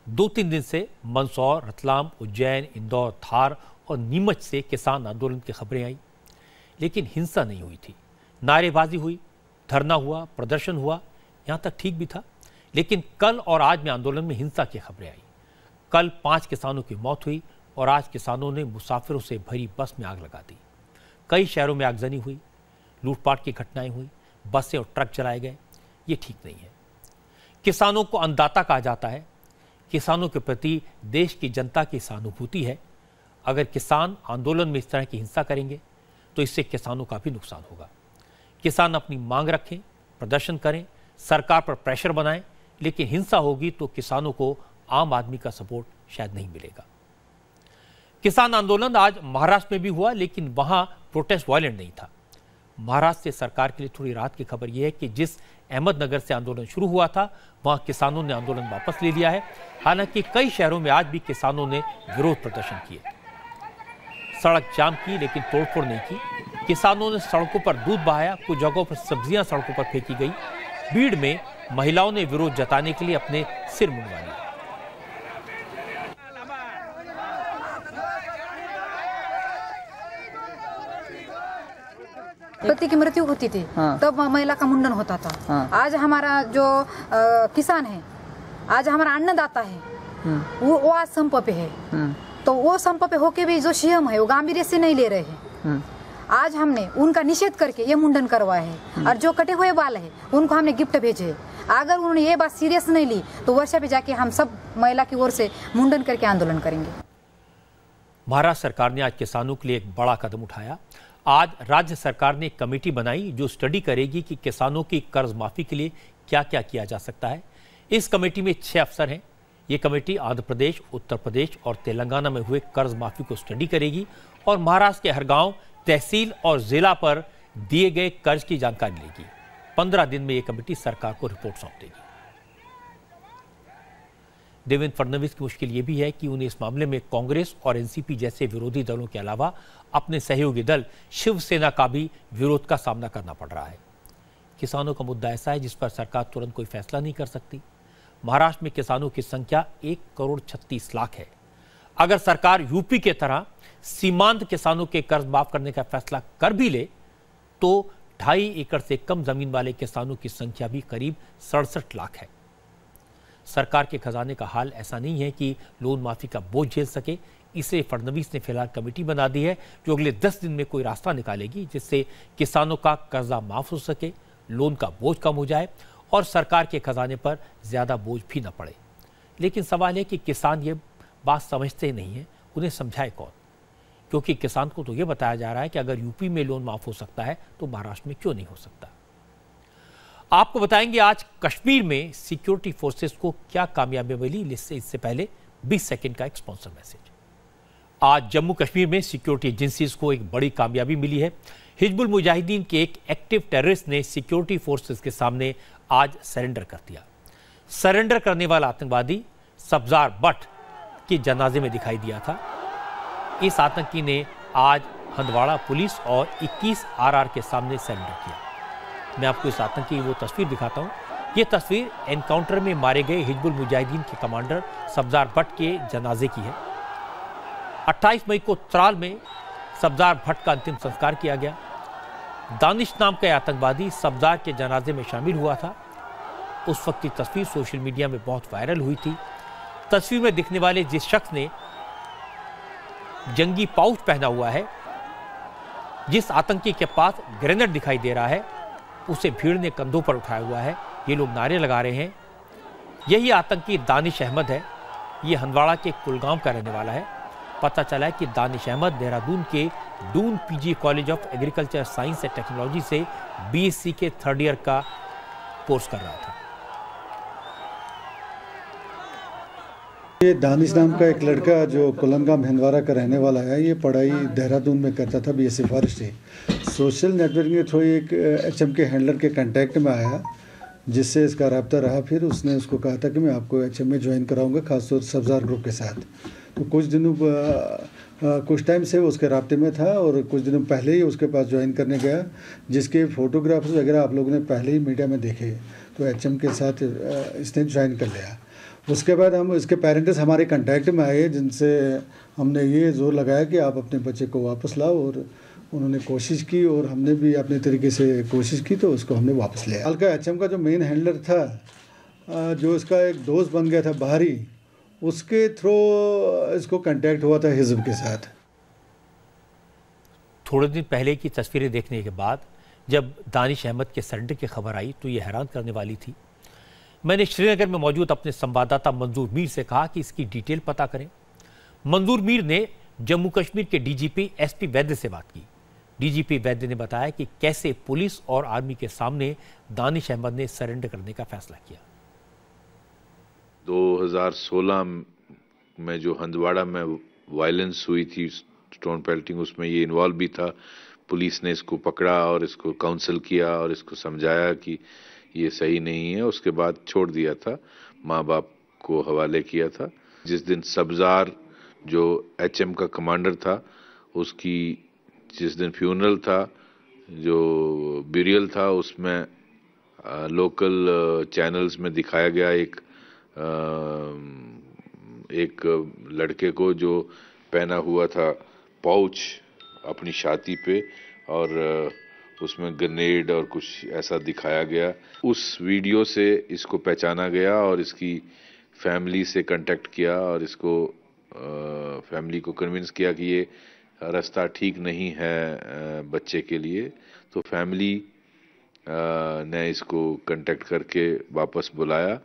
2-3 दिन से मंदसौर, रतलाम, उज्जैन, इंदौर, धार और नीमच से किसान आंदोलन की खबरें आई, लेकिन हिंसा नहीं हुई थी। नारेबाजी हुई, धरना हुआ, प्रदर्शन हुआ, यहाँ तक ठीक भी था। लेकिन कल और आज में आंदोलन में हिंसा की खबरें आई। कल 5 किसानों की मौत हुई और आज किसानों ने मुसाफिरों से भरी बस में आग लगा दी। कई शहरों में आगजनी हुई, लूटपाट की घटनाएं हुई, बसें और ट्रक जलाए गए। ये ठीक नहीं है। किसानों को अन्नदाता कहा जाता है। किसानों के प्रति देश की जनता की सहानुभूति है। अगर किसान आंदोलन में इस तरह की हिंसा करेंगे तो इससे किसानों का भी नुकसान होगा। किसान अपनी मांग रखें, प्रदर्शन करें, सरकार पर प्रेशर बनाएं, लेकिन हिंसा होगी तो किसानों को आम आदमी का सपोर्ट शायद नहीं मिलेगा। किसान आंदोलन आज महाराष्ट्र में भी हुआ, लेकिन वहां प्रोटेस्ट वायलेंट नहीं था। महाराष्ट्र से सरकार के लिए थोड़ी राहत की खबर यह है कि जिस अहमदनगर से आंदोलन शुरू हुआ था, वहां किसानों ने आंदोलन वापस ले लिया है। हालांकि कई शहरों में आज भी किसानों ने विरोध प्रदर्शन किए, सड़क जाम की, लेकिन तोड़फोड़ नहीं की। किसानों ने सड़कों पर दूध बहाया, कुछ जगहों पर सब्जियां सड़कों पर फेंकी गई। भीड़ में महिलाओं ने विरोध जताने के लिए अपने सिर मुंडवा लिए। पति की मृत्यु होती थी, तब महिला का मुंडन होता था। आज हमारा जो किसान है, आज हमारा अन्नदाता है, वो आज संप पे है। तो वो संप पे होके भी जो सीएम है वो गांभीर्य से नहीं ले रहे हैं। आज हमने उनका निषेध करके ये मुंडन करवाए हैं। और जो कटे हुए बाल है उनको हमने गिफ्ट भेजे। अगर उन्होंने ये बात सीरियस नहीं ली तो वर्षा पे जाके हम सब महिला की ओर से मुंडन करके आंदोलन करेंगे। महाराष्ट्र सरकार ने आज किसानों के लिए एक बड़ा कदम उठाया। आज राज्य सरकार ने एक कमेटी बनाई जो स्टडी करेगी कि किसानों की कर्ज माफी के लिए क्या क्या किया जा सकता है। इस कमेटी में 6 अफसर हैं। ये कमेटी आंध्र प्रदेश, उत्तर प्रदेश और तेलंगाना में हुए कर्ज माफी को स्टडी करेगी और महाराष्ट्र के हर गांव, तहसील और जिला पर दिए गए कर्ज की जानकारी लेगी। 15 दिन में यह कमेटी सरकार को रिपोर्ट सौंप देगी। देवेंद्र फडणवीस की मुश्किल यह भी है कि उन्हें इस मामले में कांग्रेस और एनसीपी जैसे विरोधी दलों के अलावा अपने सहयोगी दल शिवसेना का भी विरोध का सामना करना पड़ रहा है। किसानों का मुद्दा ऐसा है जिस पर सरकार तुरंत कोई फैसला नहीं कर सकती। महाराष्ट्र में किसानों की संख्या 1,36,00,000 है। अगर सरकार यूपी के तरह सीमांत किसानों के कर्ज माफ करने का फैसला कर भी ले तो 2.5 एकड़ से कम जमीन वाले किसानों की संख्या भी करीब 67 लाख है। सरकार के खजाने का हाल ऐसा नहीं है कि लोन माफी का बोझ झेल सके। इसलिए फडणवीस ने फिलहाल कमेटी बना दी है जो अगले 10 दिन में कोई रास्ता निकालेगी जिससे किसानों का कर्जा माफ हो सके, लोन का बोझ कम हो जाए और सरकार के खजाने पर ज्यादा बोझ भी न पड़े। लेकिन सवाल है कि किसान ये बात समझते नहीं है, उन्हें समझाए कौन? क्योंकि किसान को तो ये बताया जा रहा है कि अगर यूपी में लोन माफ हो सकता है तो महाराष्ट्र में क्यों नहीं हो सकता। आपको बताएंगे आज कश्मीर में सिक्योरिटी फोर्सेस को क्या कामयाबी मिली। इससे पहले 20 सेकंड का एक स्पॉन्सर मैसेज। आज जम्मू कश्मीर में सिक्योरिटी एजेंसीज को एक बड़ी कामयाबी मिली है। हिजबुल मुजाहिदीन के एक एक्टिव टेररिस्ट ने सिक्योरिटी फोर्सेस के सामने आज सरेंडर कर दिया। सरेंडर करने वाला आतंकवादी सब्जार भट्ट के जनाजे में दिखाई दिया था। इस आतंकी ने आज हंदवाड़ा पुलिस और 21 आरआर के सामने सरेंडर किया। मैं आपको इस आतंकी की वो तस्वीर दिखाता हूं। ये तस्वीर एनकाउंटर में मारे गए हिजबुल मुजाहिदीन के कमांडर सब्जार भट्ट के जनाजे की है। 28 मई को त्राल में सब्जार भट्ट का अंतिम संस्कार किया गया। दानिश नाम का आतंकवादी सब्जार के जनाजे में शामिल हुआ था। उस वक्त की तस्वीर सोशल मीडिया में बहुत वायरल हुई थी। तस्वीर में दिखने वाले जिस शख्स ने जंगी पाउच पहना हुआ है, जिस आतंकी के पास ग्रेनेड दिखाई दे रहा है, उसे भीड़ ने कंधों पर उठाया हुआ है। ये लोग नारे लगा रहे हैं। यही आतंकी दानिश अहमद है। ये हंदवाड़ा के कुलगांव का रहने वाला है। पता चला है कि दानिश अहमद देहरादून के Doon PG college of agriculture science and technology से बीएससी के 3rd ईयर का कोर्स कर रहा था। ये दानिश नाम का एक लड़का जो कुलगांव हंदवाड़ा का रहने वाला है, ये पढ़ाई देहरादून में करता था, बीएससी फॉरेस्ट्री। सोशल नेटवर्किंग के थ्रू एक एचएम के हैंडलर के कांटेक्ट में आया, जिससे इसका रब्ता रहा। फिर उसने उसको कहा था कि मैं आपको एचएम में ज्वाइन कराऊंगा, खासतौर सब्जार ग्रुप के साथ। तो कुछ टाइम से वो उसके रब्ते में था और कुछ दिनों पहले ही उसके पास ज्वाइन करने गया, जिसके फोटोग्राफ्स वगैरह आप लोगों ने पहले ही मीडिया में देखे। तो एचएम के साथ इसने ज्वाइन कर लिया। उसके बाद हम इसके पेरेंट्स हमारे कांटेक्ट में आए, जिनसे हमने ये जोर लगाया कि आप अपने बच्चे को वापस लाओ, और उन्होंने कोशिश की और हमने भी अपने तरीके से कोशिश की, तो उसको हमने वापस लिया। हाल का एचएम का जो मेन हैंडलर था, जो इसका एक दोस्त बन गया था बाहरी, उसके थ्रू इसको कांटेक्ट हुआ था हिजब के साथ। थोड़े दिन पहले की तस्वीरें देखने के बाद जब दानिश अहमद के सरेंडर की खबर आई तो ये हैरान करने वाली थी। मैंने श्रीनगर में मौजूद अपने संवाददाता मंजूर मीर से कहा कि इसकी डिटेल पता करें। मंजूर मीर ने जम्मू कश्मीर के डीजीपी एसपी वैद्य से बात की। डीजीपी वैद्य ने बताया कि कैसे पुलिस और आर्मी के सामने दानिश अहमद ने सरेंडर करने का फैसला किया। 2016 में जो हंदवाड़ा में वायलेंस हुई थी, स्टोन पेल्टिंग, उसमें ये इन्वॉल्व भी था। पुलिस ने इसको पकड़ा और इसको काउंसिल किया और इसको समझाया कि ये सही नहीं है। उसके बाद छोड़ दिया था, माँ बाप को हवाले किया था। जिस दिन सब्जार जो एचएम का कमांडर था, उसकी जिस दिन फ्यूनरल था, जो ब्यूरियल था, उसमें लोकल चैनल्स में दिखाया गया एक लड़के को जो पहना हुआ था पाउच अपनी छाती पे, और उसमें ग्रेनेड और कुछ ऐसा दिखाया गया। उस वीडियो से इसको पहचाना गया और इसकी फैमिली से कांटेक्ट किया और इसको फैमिली को कन्विंस किया कि ये रास्ता ठीक नहीं है बच्चे के लिए। तो फैमिली ने इसको कांटेक्ट करके वापस बुलाया।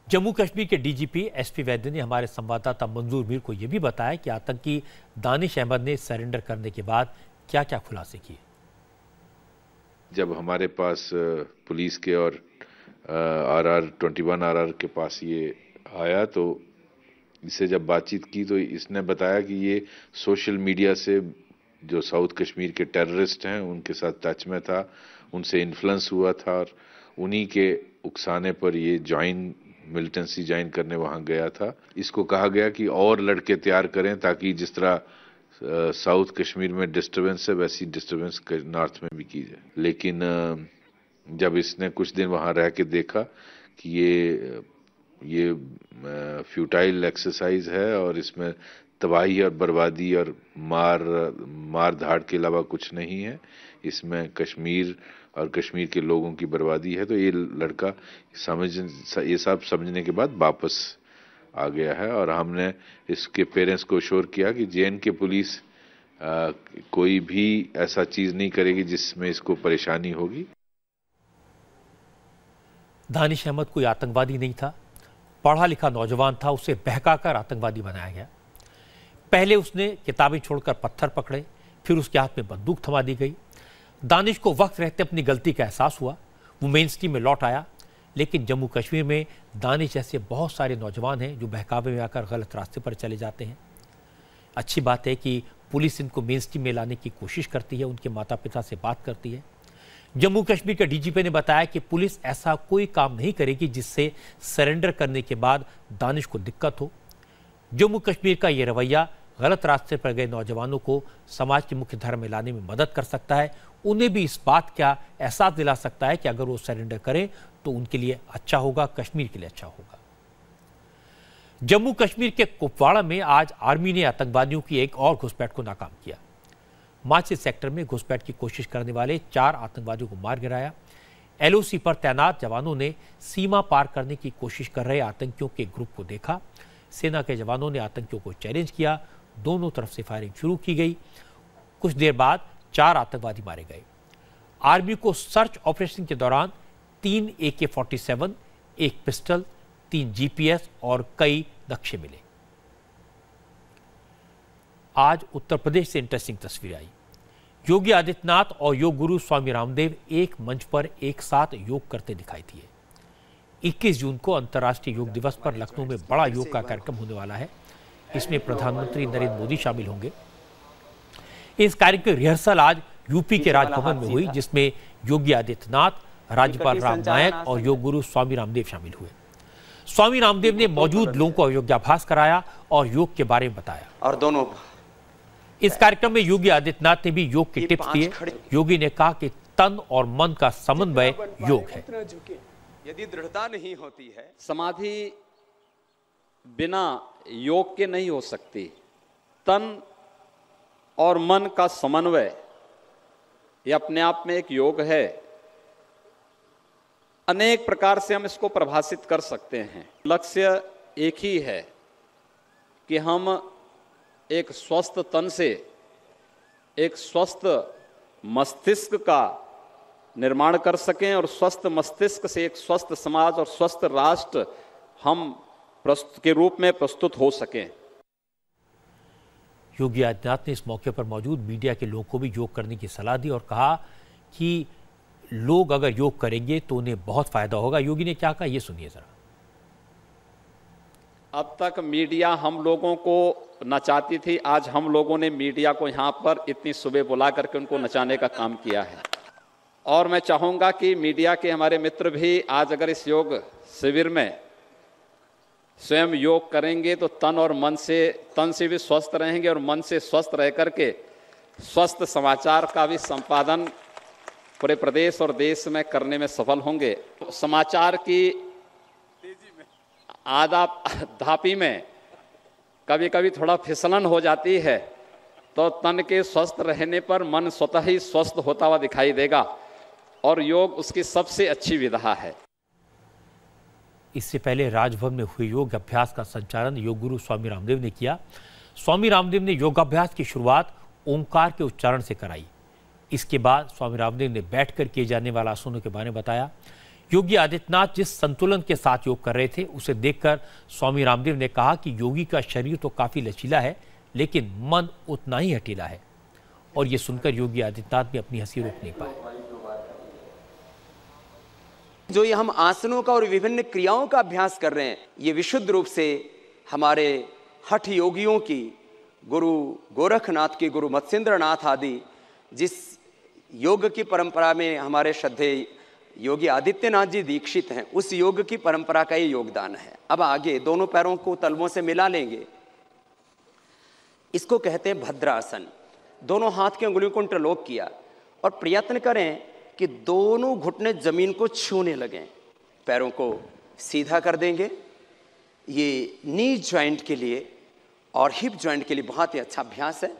जम्मू कश्मीर के डीजीपी एसपी वैद्य ने हमारे संवाददाता मंजूर मीर को यह भी बताया कि आतंकी दानिश अहमद ने सरेंडर करने के बाद क्या क्या खुलासे किए। जब हमारे पास पुलिस के और RR21 RR के पास ये आया, तो इससे जब बातचीत की तो इसने बताया कि ये सोशल मीडिया से जो साउथ कश्मीर के टेररिस्ट हैं उनके साथ टच में था, उनसे इन्फ्लुएंस हुआ था और उन्हीं के उकसाने पर ये मिलिटेंसी ज्वाइन करने वहां गया था। इसको कहा गया कि और लड़के तैयार करें ताकि जिस तरह साउथ कश्मीर में डिस्टर्बेंस है वैसी डिस्टर्बेंस नॉर्थ में भी की जाए। लेकिन जब इसने कुछ दिन वहां रह के देखा कि ये फ्यूटाइल एक्सरसाइज है और इसमें तबाही और बर्बादी और मार धाड़ के अलावा कुछ नहीं है, इसमें कश्मीर और कश्मीर के लोगों की बर्बादी है, तो ये लड़का ये सब समझने के बाद वापस आ गया है। और हमने इसके पेरेंट्स को श्योर किया कि जे.एन.के पुलिस कोई भी ऐसा चीज नहीं करेगी जिसमें इसको परेशानी होगी। दानिश अहमद कोई आतंकवादी नहीं था, पढ़ा लिखा नौजवान था, उसे बहकाकर आतंकवादी बनाया गया। पहले उसने किताबें छोड़कर पत्थर पकड़े, फिर उसके हाथ में बंदूक थमा दी गई। दानिश को वक्त रहते अपनी गलती का एहसास हुआ, वो मेन स्ट्रीम में लौट आया। लेकिन जम्मू कश्मीर में दानिश जैसे बहुत सारे नौजवान हैं जो बहकावे में आकर गलत रास्ते पर चले जाते हैं। अच्छी बात है कि पुलिस इनको मेन स्ट्रीम में लाने की कोशिश करती है, उनके माता पिता से बात करती है। जम्मू कश्मीर के डीजीपी ने बताया कि पुलिस ऐसा कोई काम नहीं करेगी जिससे सरेंडर करने के बाद दानिश को दिक्कत हो। जम्मू कश्मीर का ये रवैया गलत रास्ते पर गए नौजवानों को समाज की मुख्य धारा में लाने में मदद कर सकता है, उन्हें भी इस बात का एहसास दिला सकता है कि अगर वो सरेंडर करें तो उनके लिए अच्छा होगा, कश्मीर के लिए अच्छा होगा। जम्मू कश्मीर के कुपवाड़ा में आज आर्मी ने आतंकवादियों की एक और घुसपैठ को नाकाम किया। माची सेक्टर में घुसपैठ की कोशिश करने वाले 4 आतंकवादियों को मार गिराया। एलओसी पर तैनात जवानों ने सीमा पार करने की कोशिश कर रहे आतंकियों के ग्रुप को देखा। सेना के जवानों ने आतंकियों को चैलेंज किया, दोनों तरफ से फायरिंग शुरू की गई। कुछ देर बाद 4 आतंकवादी मारे गए। आर्मी को सर्च ऑपरेशन के दौरान 3 AK-47, 1 पिस्टल, 3 GPS और कई नक्शे मिले। आज उत्तर प्रदेश से इंटरेस्टिंग तस्वीर आई। योगी आदित्यनाथ और योग गुरु स्वामी रामदेव एक मंच पर एक साथ योग करते दिखाई दिए। 21 जून को अंतर्राष्ट्रीय योग दिवस पर लखनऊ में बड़ा योग का कार्यक्रम होने वाला है। इसमें प्रधानमंत्री नरेंद्र मोदी शामिल होंगे। इस कार्यक्रम की रिहर्सल आज यूपी के राजभवन में हुई, जिसमें योगी आदित्यनाथ, राज्यपाल राम नायक और योग गुरु स्वामी रामदेव शामिल हुए। स्वामी रामदेव ने मौजूद लोगों को योगाभ्यास कराया और योग के बारे में बताया। और दोनों इस कार्यक्रम में योगी आदित्यनाथ ने भी योग के टिप्स दिए। योगी ने कहा कि तन और मन का समन्वय योग है। यदि दृढ़ता नहीं होती है, समाधि बिना योग के नहीं हो सकती। तन और मन का समन्वय ये अपने आप में एक योग है। अनेक प्रकार से हम इसको परिभाषित कर सकते हैं। लक्ष्य एक ही है कि हम एक स्वस्थ तन से एक स्वस्थ मस्तिष्क का निर्माण कर सकें और स्वस्थ मस्तिष्क से एक स्वस्थ समाज और स्वस्थ राष्ट्र हम के रूप में प्रस्तुत हो सकें। योगी आदित्यनाथ ने इस मौके पर मौजूद मीडिया के लोगों को भी योग करने की सलाह दी और कहा कि लोग अगर योग करेंगे तो उन्हें बहुत फायदा होगा। योगी ने क्या कहा, ये सुनिए जरा। अब तक मीडिया हम लोगों को नचाती थी, आज हम लोगों ने मीडिया को यहाँ पर इतनी सुबह बुला करके उनको नचाने का काम किया है। और मैं चाहूँगा कि मीडिया के हमारे मित्र भी आज अगर इस योग शिविर में स्वयं योग करेंगे तो तन से भी स्वस्थ रहेंगे और मन से स्वस्थ रह करके स्वस्थ समाचार का भी संपादन पूरे प्रदेश और देश में करने में सफल होंगे। समाचार की आधा धापी में कभी कभी थोड़ा फिसलन हो जाती है, तो तन के स्वस्थ रहने पर मन स्वतः ही स्वस्थ होता हुआ दिखाई देगा और योग उसकी सबसे अच्छी विधा है। इससे पहले राजभवन में हुए योग अभ्यास का संचालन योग गुरु स्वामी रामदेव ने किया। स्वामी रामदेव ने योगाभ्यास की शुरुआत ओंकार के उच्चारण से कराई। इसके बाद स्वामी रामदेव ने बैठकर किए जाने वाला आसनों के बारे में बताया। योगी आदित्यनाथ जिस संतुलन के साथ योग कर रहे थे उसे देखकर स्वामी रामदेव ने कहा कि योगी का शरीर तो काफी लचीला है, लेकिन मन उतना ही हठीला है। और ये सुनकर योगी आदित्यनाथ भी अपनी हंसी रोक नहीं पाए। जो ये हम आसनों का और विभिन्न क्रियाओं का अभ्यास कर रहे हैं, ये विशुद्ध रूप से हमारे हठ योगियों की गुरु गोरखनाथ की, गुरु मत्स्येंद्रनाथ आदि जिस योग की परंपरा में हमारे श्रद्धेय योगी आदित्यनाथ जी दीक्षित हैं, उस योग की परंपरा का ये योगदान है। अब आगे दोनों पैरों को तलवों से मिला लेंगे, इसको कहते हैं भद्रासन। दोनों हाथ की अंगुलियों को इंटरलॉक किया और प्रयत्न करें कि दोनों घुटने जमीन को छूने लगें। पैरों को सीधा कर देंगे। ये नी ज्वाइंट के लिए और हिप ज्वाइंट के लिए बहुत ही अच्छा अभ्यास है।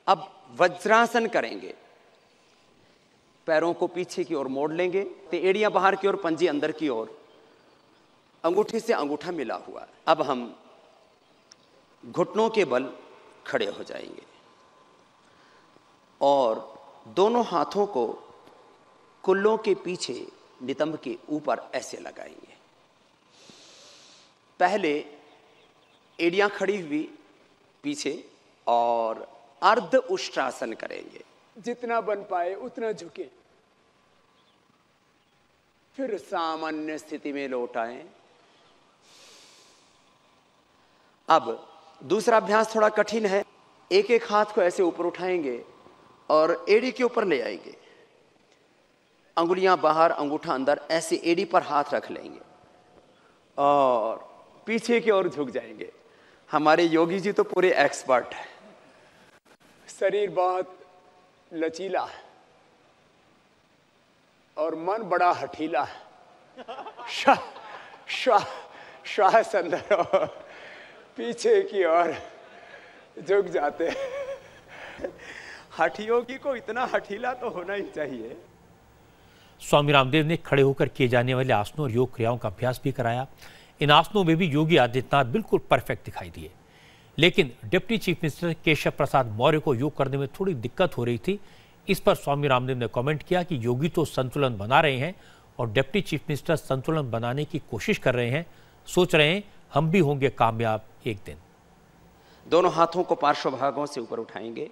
अब वज्रासन करेंगे। पैरों को पीछे की ओर मोड़ लेंगे, तो एड़ियां बाहर की ओर, पंजे अंदर की ओर, अंगूठे से अंगूठा मिला हुआ। अब हम घुटनों के बल खड़े हो जाएंगे और दोनों हाथों को कुल्लों के पीछे नितंब के ऊपर ऐसे लगाएंगे। पहले एड़ियां खड़ी हुई पीछे और अर्ध उष्ट्रासन करेंगे। जितना बन पाए उतना झुके, फिर सामान्य स्थिति में लौट आए। अब दूसरा अभ्यास थोड़ा कठिन है। एक एक हाथ को ऐसे ऊपर उठाएंगे और एड़ी के ऊपर ले आएंगे। अंगुलियां बाहर, अंगूठा अंदर, ऐसे एड़ी पर हाथ रख लेंगे और पीछे की ओर झुक जाएंगे। हमारे योगी जी तो पूरे एक्सपर्ट हैं। शरीर बहुत लचीला है और मन बड़ा हठीला है। श्वास अंदर और पीछे की ओर झुक जाते हैं। हठी योगी को इतना हठीला तो होना ही चाहिए। स्वामी रामदेव ने खड़े होकर किए जाने वाले आसनों और योग क्रियाओं का अभ्यास भी कराया। इन आसनों में भी योगी आदित्यनाथ बिल्कुल परफेक्ट दिखाई दिए, लेकिन deputy chief minister Keshav Prasad Maurya को योग करने में थोड़ी दिक्कत हो रही थी। इस पर स्वामी रामदेव ने कमेंट किया कि योगी तो संतुलन बना रहे हैं और डिप्टी चीफ मिनिस्टर संतुलन बनाने की कोशिश कर रहे हैं, सोच रहे हैं हम भी होंगे कामयाब एक दिन। दोनों हाथों को पार्श्व भागों से ऊपर उठाएंगे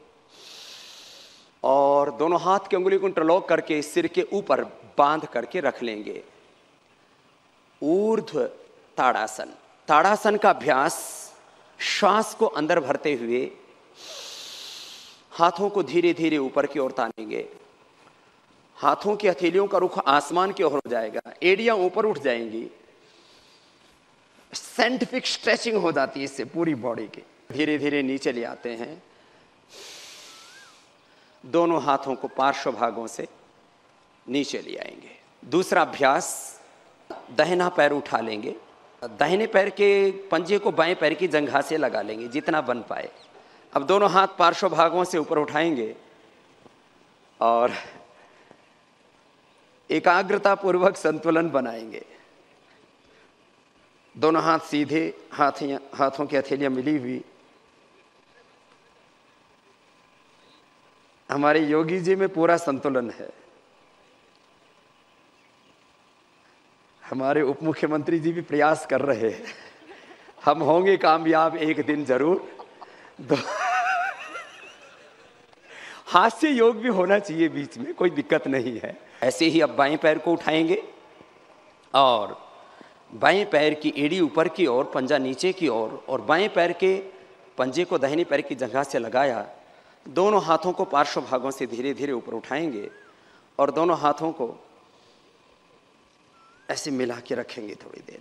और दोनों हाथ की अंगुली को इंटरलॉक करके सिर के ऊपर बांध करके रख लेंगे। ऊर्ध्व ताड़ासन। ताड़ासन का अभ्यास श्वास को अंदर भरते हुए हाथों को धीरे धीरे ऊपर की ओर तानेंगे। हाथों की हथेलियों का रुख आसमान की ओर हो जाएगा, एड़ियां ऊपर उठ जाएंगी। साइंटिफिक स्ट्रेचिंग हो जाती है इससे पूरी बॉडी की। धीरे धीरे नीचे ले आते हैं। दोनों हाथों को पार्श्व भागों से नीचे ले आएंगे। दूसरा अभ्यास, दाहिना पैर उठा लेंगे। दाहिने पैर के पंजे को बाएं पैर की जंघा से लगा लेंगे जितना बन पाए। अब दोनों हाथ पार्श्व भागों से ऊपर उठाएंगे और एकाग्रता पूर्वक संतुलन बनाएंगे। दोनों हाथ सीधे, हाथों की हथेलियां मिली हुई। हमारे योगी जी में पूरा संतुलन है। हमारे उप मुख्यमंत्री जी भी प्रयास कर रहे हैं। हम होंगे कामयाब एक दिन जरूर। हास्य योग भी होना चाहिए बीच में, कोई दिक्कत नहीं है। ऐसे ही अब बाएं पैर को उठाएंगे और बाएं पैर की एड़ी ऊपर की ओर, पंजा नीचे की ओर, और बाएं पैर के पंजे को दाहिने पैर की जगह से लगाया। दोनों हाथों को पार्श्व भागों से धीरे धीरे ऊपर उठाएंगे और दोनों हाथों को ऐसे मिला के रखेंगे थोड़ी देर।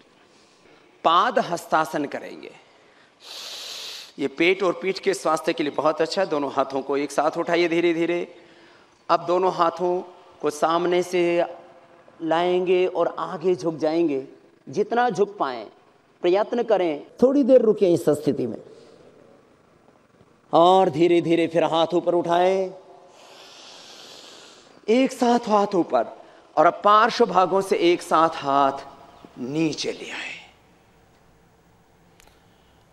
पाद हस्तासन करेंगे। ये पेट और पीठ के स्वास्थ्य के लिए बहुत अच्छा है। दोनों हाथों को एक साथ उठाइए धीरे धीरे। अब दोनों हाथों को सामने से लाएंगे और आगे झुक जाएंगे। जितना झुक पाएं प्रयत्न करें। थोड़ी देर रुके इस स्थिति में और धीरे धीरे फिर हाथ ऊपर उठाएं। एक साथ हाथ ऊपर और अब पार्श्व भागों से एक साथ हाथ नीचे ले आए।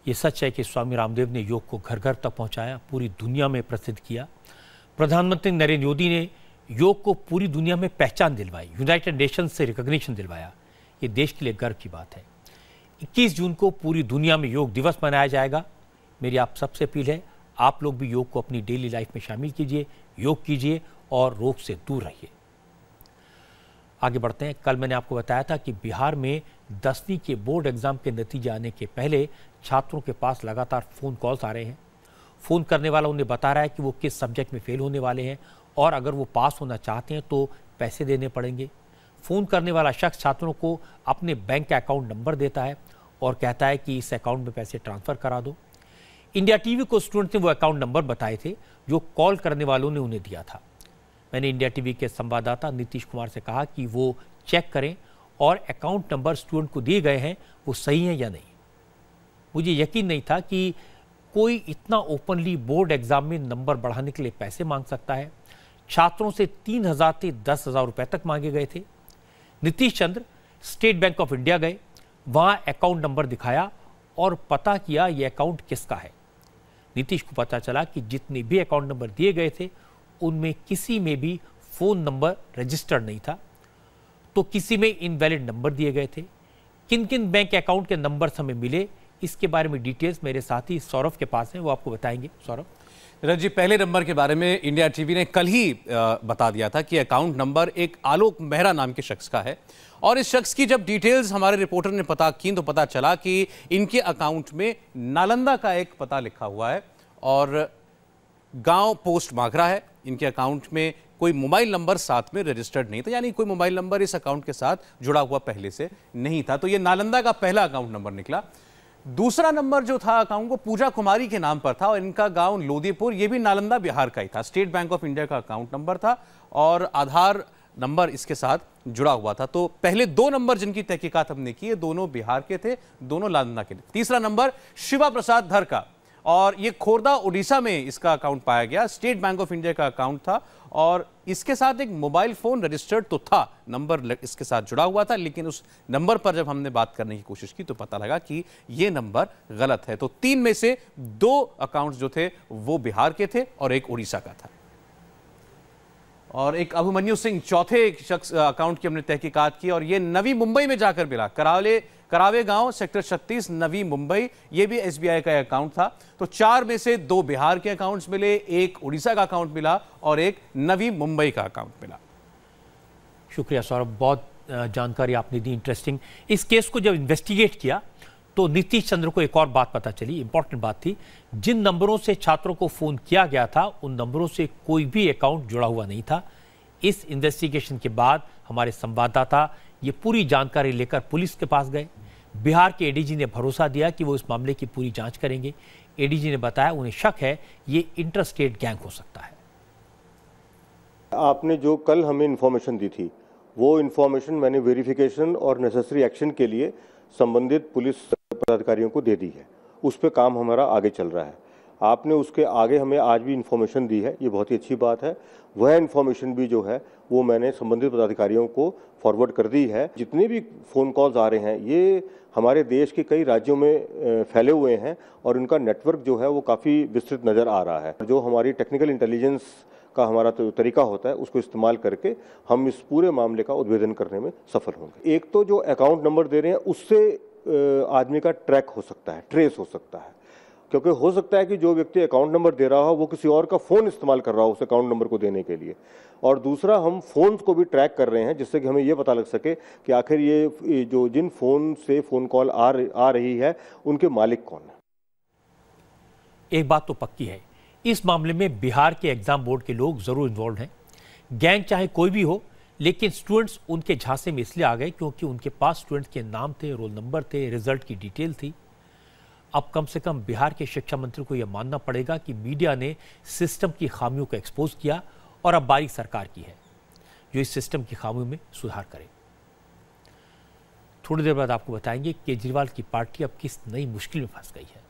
ये सच है कि स्वामी रामदेव ने योग को घर घर तक पहुंचाया, पूरी दुनिया में प्रसिद्ध किया। प्रधानमंत्री नरेंद्र मोदी ने योग को पूरी दुनिया में पहचान दिलवाई, यूनाइटेड नेशंस से रिकॉग्निशन दिलवाया। ये देश के लिए गर्व की बात है। 21 जून को पूरी दुनिया में योग दिवस मनाया जाएगा। मेरी आप सबसे अपील है, आप लोग भी योग को अपनी डेली लाइफ में शामिल कीजिए, योग कीजिए और रोग से दूर रहिए। आगे बढ़ते हैं। कल मैंने आपको बताया था कि बिहार में 10वीं के बोर्ड एग्जाम के नतीजे आने के पहले छात्रों के पास लगातार फ़ोन कॉल्स आ रहे हैं। फ़ोन करने वाला उन्हें बता रहा है कि वो किस सब्जेक्ट में फेल होने वाले हैं और अगर वो पास होना चाहते हैं तो पैसे देने पड़ेंगे। फ़ोन करने वाला शख्स छात्रों को अपने बैंक का अकाउंट नंबर देता है और कहता है कि इस अकाउंट में पैसे ट्रांसफ़र करा दो। इंडिया टीवी को स्टूडेंट ने वो अकाउंट नंबर बताए थे जो कॉल करने वालों ने उन्हें दिया था। मैंने इंडिया टीवी के संवाददाता नीतीश कुमार से कहा कि वो चेक करें और अकाउंट नंबर स्टूडेंट को दिए गए हैं वो सही हैं या नहीं। मुझे यकीन नहीं था कि कोई इतना ओपनली बोर्ड एग्जाम में नंबर बढ़ाने के लिए पैसे मांग सकता है। छात्रों से 3,000 से 10,000 रुपए तक मांगे गए थे। नीतीश चंद्र स्टेट बैंक ऑफ इंडिया गए, वहां अकाउंट नंबर दिखाया और पता किया यह अकाउंट किसका है। नीतीश को पता चला कि जितने भी अकाउंट नंबर दिए गए थे उनमें किसी में भी फ़ोन नंबर रजिस्टर्ड नहीं था, तो किसी में इनवैलिड नंबर दिए गए थे। किन किन बैंक अकाउंट के नंबर हमें मिले, इसके बारे में डिटेल्स मेरे साथी सौरभ के पास हैं, वो आपको बताएंगे। सौरभ जी, पहले नंबर के बारे में इंडिया टीवी ने कल ही बता दिया था कि अकाउंट नंबर एक आलोक मेहरा नाम के शख्स का है और इस शख्स की जब डिटेल्स हमारे रिपोर्टर ने पता की तो पता चला कि इनके अकाउंट में नालंदा का एक पता लिखा हुआ है और गांव पोस्ट माघरा है। इनके अकाउंट में कोई मोबाइल नंबर साथ में रजिस्टर्ड नहीं था, यानी कोई मोबाइल नंबर इस अकाउंट के साथ जुड़ा हुआ पहले से नहीं था। तो ये नालंदा का पहला अकाउंट नंबर निकला। दूसरा नंबर जो था अकाउंट को पूजा कुमारी के नाम पर था और इनका गांव लोदीपुर, ये भी नालंदा बिहार का ही था। स्टेट बैंक ऑफ इंडिया का अकाउंट नंबर था और आधार नंबर इसके साथ जुड़ा हुआ था। तो पहले दो नंबर जिनकी तहकीकात हमने की, दोनों बिहार के थे, दोनों नालंदा के थे। तीसरा नंबर शिवा प्रसाद धर का और ये खोरदा उड़ीसा में इसका अकाउंट पाया गया। स्टेट बैंक ऑफ इंडिया का अकाउंट था और इसके साथ एक मोबाइल फोन रजिस्टर्ड तो था, नंबर इसके साथ जुड़ा हुआ था, लेकिन उस नंबर पर जब हमने बात करने की कोशिश की तो पता लगा कि ये नंबर गलत है। तो 3 में से 2 अकाउंट्स जो थे वो बिहार के थे और एक उड़ीसा का था। और एक अभिमन्यु सिंह चौथे शख्स अकाउंट की हमने तहकीकात की और ये नवी मुंबई में जाकर मिला। करावे गांव सेक्टर 36 नवी मुंबई, ये भी एसबीआई का अकाउंट था। तो 4 में से 2 बिहार के अकाउंट्स मिले, एक उड़ीसा का अकाउंट मिला और एक नवी मुंबई का अकाउंट मिला। शुक्रिया सौरभ, बहुत जानकारी आपने दी, इंटरेस्टिंग। इस केस को जब इन्वेस्टिगेट किया तो नीतीश चंद्र को एक और बात पता चली, इंपॉर्टेंट बात थी। जिन नंबरों से छात्रों को फोन किया गया था उन नंबरों से कोई भी अकाउंट जुड़ा हुआ नहीं था। इस इन्वेस्टिगेशन के बाद हमारे संवाददाता ये पूरी जानकारी लेकर पुलिस के पास गए। बिहार के एडीजी ने भरोसा दिया कि वो इस मामले की पूरी जांच करेंगे। एडीजी ने बताया उन्हें शक है ये इंटर स्टेट गैंग हो सकता है। आपने जो कल हमें इन्फॉर्मेशन दी थी वो इन्फॉर्मेशन मैंने वेरिफिकेशन और नेसेसरी एक्शन के लिए संबंधित पुलिस पदाधिकारियों को दे दी है। उस पर काम हमारा आगे चल रहा है। आपने उसके आगे हमें आज भी इन्फॉर्मेशन दी है, ये बहुत ही अच्छी बात है। वह इन्फॉर्मेशन भी जो है वो मैंने संबंधित पदाधिकारियों को फॉरवर्ड कर दी है। जितने भी फ़ोन कॉल्स आ रहे हैं ये हमारे देश के कई राज्यों में फैले हुए हैं और उनका नेटवर्क जो है वो काफ़ी विस्तृत नज़र आ रहा है। जो हमारी टेक्निकल इंटेलिजेंस का हमारा तरीका होता है उसको इस्तेमाल करके हम इस पूरे मामले का उद्भेदन करने में सफल होंगे। एक तो जो अकाउंट नंबर दे रहे हैं उससे आदमी का ट्रैक हो सकता है, ट्रेस हो सकता है, क्योंकि हो सकता है कि जो व्यक्ति अकाउंट नंबर दे रहा हो वो किसी और का फ़ोन इस्तेमाल कर रहा हो उस अकाउंट नंबर को देने के लिए। और दूसरा, हम फ़ोन्स को भी ट्रैक कर रहे हैं जिससे कि हमें ये पता लग सके कि आखिर ये जो जिन फ़ोन से फ़ोन कॉल आ रही है उनके मालिक कौन है। एक बात तो पक्की है, इस मामले में बिहार के एग्जाम बोर्ड के लोग जरूर इन्वॉल्व हैं। गैंग चाहे कोई भी हो, लेकिन स्टूडेंट्स उनके झांसे में इसलिए आ गए क्योंकि उनके पास स्टूडेंट के नाम थे, रोल नंबर थे, रिजल्ट की डिटेल थी। अब कम से कम बिहार के शिक्षा मंत्री को यह मानना पड़ेगा कि मीडिया ने सिस्टम की खामियों को एक्सपोज किया और अब बारी सरकार की है जो इस सिस्टम की खामियों में सुधार करे। थोड़ी देर बाद आपको बताएंगे केजरीवाल की पार्टी अब किस नई मुश्किल में फंस गई है।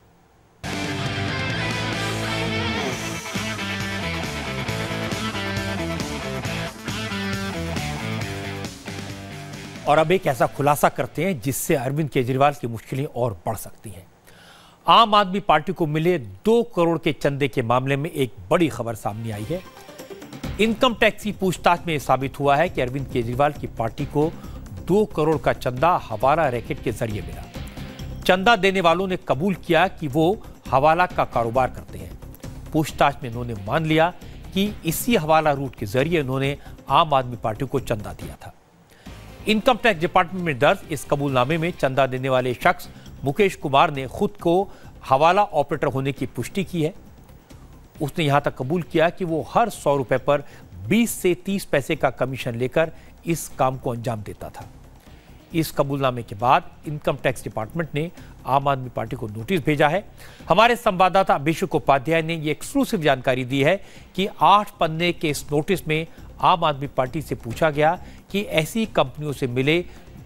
और अब एक ऐसा खुलासा करते हैं जिससे अरविंद केजरीवाल की मुश्किलें और बढ़ सकती हैं। आम आदमी पार्टी को मिले 2 करोड़ के चंदे के मामले में एक बड़ी खबर सामने आई है। इनकम टैक्स की पूछताछ में साबित हुआ है कि अरविंद केजरीवाल की पार्टी को 2 करोड़ का चंदा हवाला रैकेट के जरिए मिला। चंदा देने वालों ने कबूल किया कि वो हवाला का कारोबार करते हैं। पूछताछ में इन्होंने मान लिया कि इसी हवाला रूट के जरिए उन्होंने आम आदमी पार्टी को चंदा दिया था। इनकम टैक्स डिपार्टमेंट में दर्ज इस कबूलनामे में चंदा देने वाले शख्स मुकेश कुमार ने खुद को हवाला ऑपरेटर होने की पुष्टि की है। उसने यहां तक कबूल किया कि वो हर 100 रुपए पर 20 से 30 पैसे का कमीशन लेकर इस काम को अंजाम देता था। इस कबूलनामे के बाद इनकम टैक्स डिपार्टमेंट ने आम आदमी पार्टी को नोटिस भेजा है। हमारे संवाददाता अभिषेक उपाध्याय ने ये एक्सक्लूसिव जानकारी दी है कि 8 पन्ने के इस नोटिस में आम आदमी पार्टी से पूछा गया कि ऐसी कंपनियों से मिले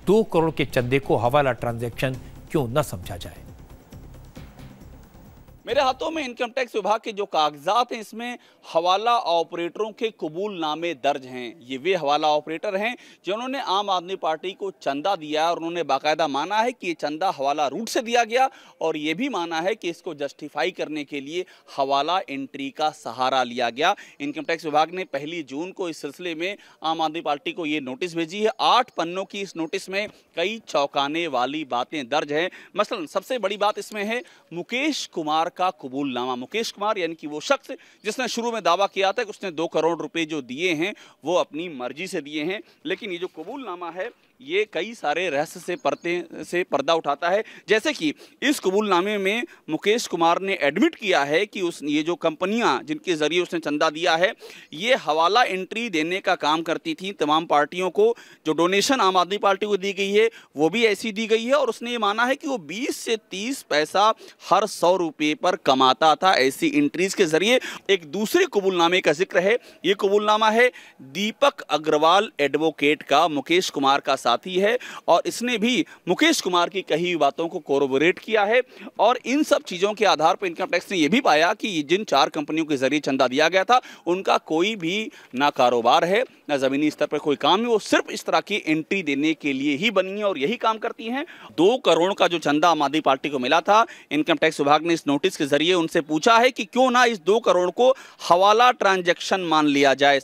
2 करोड़ के चंदे को हवाला ट्रांजैक्शन क्यों न समझा जाए। मेरे हाथों में इनकम टैक्स विभाग के जो कागजात हैं, इसमें हवाला ऑपरेटरों के कबूलनामे दर्ज हैं। ये वे हवाला ऑपरेटर हैं जिन्होंने आम आदमी पार्टी को चंदा दिया और उन्होंने बाकायदा माना है कि ये चंदा हवाला रूट से दिया गया और ये भी माना है कि इसको जस्टिफाई करने के लिए हवाला एंट्री का सहारा लिया गया। इनकम टैक्स विभाग ने 1 जून को इस सिलसिले में आम आदमी पार्टी को ये नोटिस भेजी है। 8 पन्नों की इस नोटिस में कई चौंकाने वाली बातें दर्ज हैं। मसलन सबसे बड़ी बात इसमें है मुकेश कुमार का कबूलनामा। मुकेश कुमार यानी कि वो शख्स जिसने शुरू में दावा किया था कि उसने 2 करोड़ रुपए जो दिए हैं वो अपनी मर्जी से दिए हैं, लेकिन ये जो कबूलनामा है ये कई सारे रहस्य से पर्दा उठाता है। जैसे कि इस कबूलनामे में मुकेश कुमार ने एडमिट किया है कि ये जो कंपनियां जिनके जरिए उसने चंदा दिया है ये हवाला एंट्री देने का काम करती थी तमाम पार्टियों को। जो डोनेशन आम आदमी पार्टी को दी गई है वो भी ऐसी दी गई है और उसने ये माना है कि वो 20 से 30 पैसा हर 100 रुपये पर कमाता था ऐसी एंट्रीज के जरिए। एक दूसरे कबूलनामे का जिक्र है, ये कबूलनामा है दीपक अग्रवाल एडवोकेट का, मुकेश कुमार का साथी है और इसने भी मुकेश कुमार की कही हुई बातों को कोरोबोरेट किया है। और इन सब चीजों के आधार पर इनकम टैक्स ने यह भी पाया कि जिन 4 कंपनियों के जरिए चंदा दिया गया था उनका कोई भी ना कारोबार है ना जमीनी स्तर पर कोई काम है, वो सिर्फ इस तरह की एंट्री देने के लिए ही बनी है और यही काम करती हैं। 2 करोड़ का जो चंदा आम आदमी पार्टी को मिला था, इनकम टैक्स विभाग ने इस नोटिस के जरिए उनसे पूछा है कि क्यों ना इस 2 करोड़ को हवाला ट्रांजैक्शन मान लिया जाए।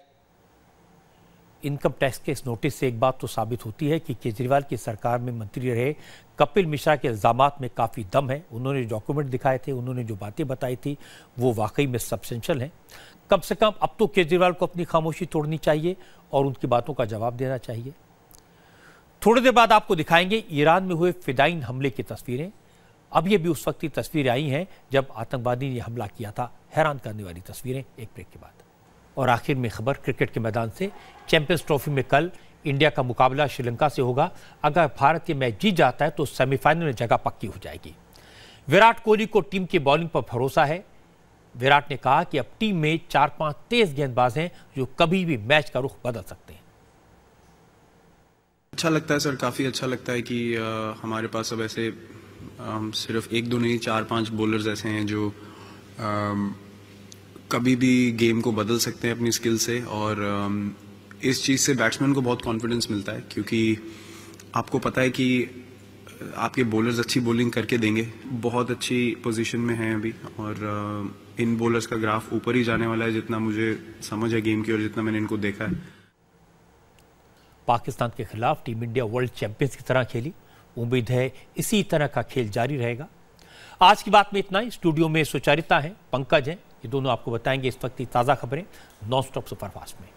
इनकम टैक्स के इस नोटिस से एक बात तो साबित होती है कि केजरीवाल की सरकार में मंत्री रहे कपिल मिश्रा के इल्जामात में काफ़ी दम है। उन्होंने डॉक्यूमेंट दिखाए थे, उन्होंने जो बातें बताई थी वो वाकई में सब्सटेंशियल हैं। कम से कम अब तो केजरीवाल को अपनी खामोशी तोड़नी चाहिए और उनकी बातों का जवाब देना चाहिए। थोड़ी देर बाद आपको दिखाएंगे ईरान में हुए फिदाइन हमले की तस्वीरें। अब ये भी उस वक्त की तस्वीरें आई हैं जब आतंकवादी ने हमला किया था। हैरान करने वाली तस्वीरें। एक ब्रेक के बाद और आखिर में खबर क्रिकेट के मैदान से। चैंपियंस ट्रॉफी में कल इंडिया का मुकाबला श्रीलंका से होगा। अगर भारत ये मैच जीत जाता है तो सेमीफाइनल में जगह पक्की हो जाएगी। विराट कोहली को टीम की बॉलिंग पर भरोसा है। विराट ने कहा कि अब टीम में 4-5 तेज गेंदबाज हैं जो कभी भी मैच का रुख बदल सकते हैं। अच्छा लगता है सर, काफ़ी अच्छा लगता है कि हमारे पास अब ऐसे हम सिर्फ 1-2 नहीं 4-5 बॉलर्स ऐसे हैं जो कभी भी गेम को बदल सकते हैं अपनी स्किल से। और इस चीज़ से बैट्समैन को बहुत कॉन्फिडेंस मिलता है क्योंकि आपको पता है कि आपके बॉलर्स अच्छी बॉलिंग करके देंगे। बहुत अच्छी पोजीशन में हैं अभी और इन बॉलर्स का ग्राफ ऊपर ही जाने वाला है जितना मुझे समझ है गेम की और जितना मैंने इनको देखा है। पाकिस्तान के खिलाफ टीम इंडिया वर्ल्ड चैंपियंस की तरह खेली। उम्मीद है इसी तरह का खेल जारी रहेगा। आज की बात में इतना ही। स्टूडियो में सुचारिता है, पंकज हैं, ये दोनों आपको बताएंगे इस वक्त की ताज़ा खबरें नॉन स्टॉप सुपरफास्ट में।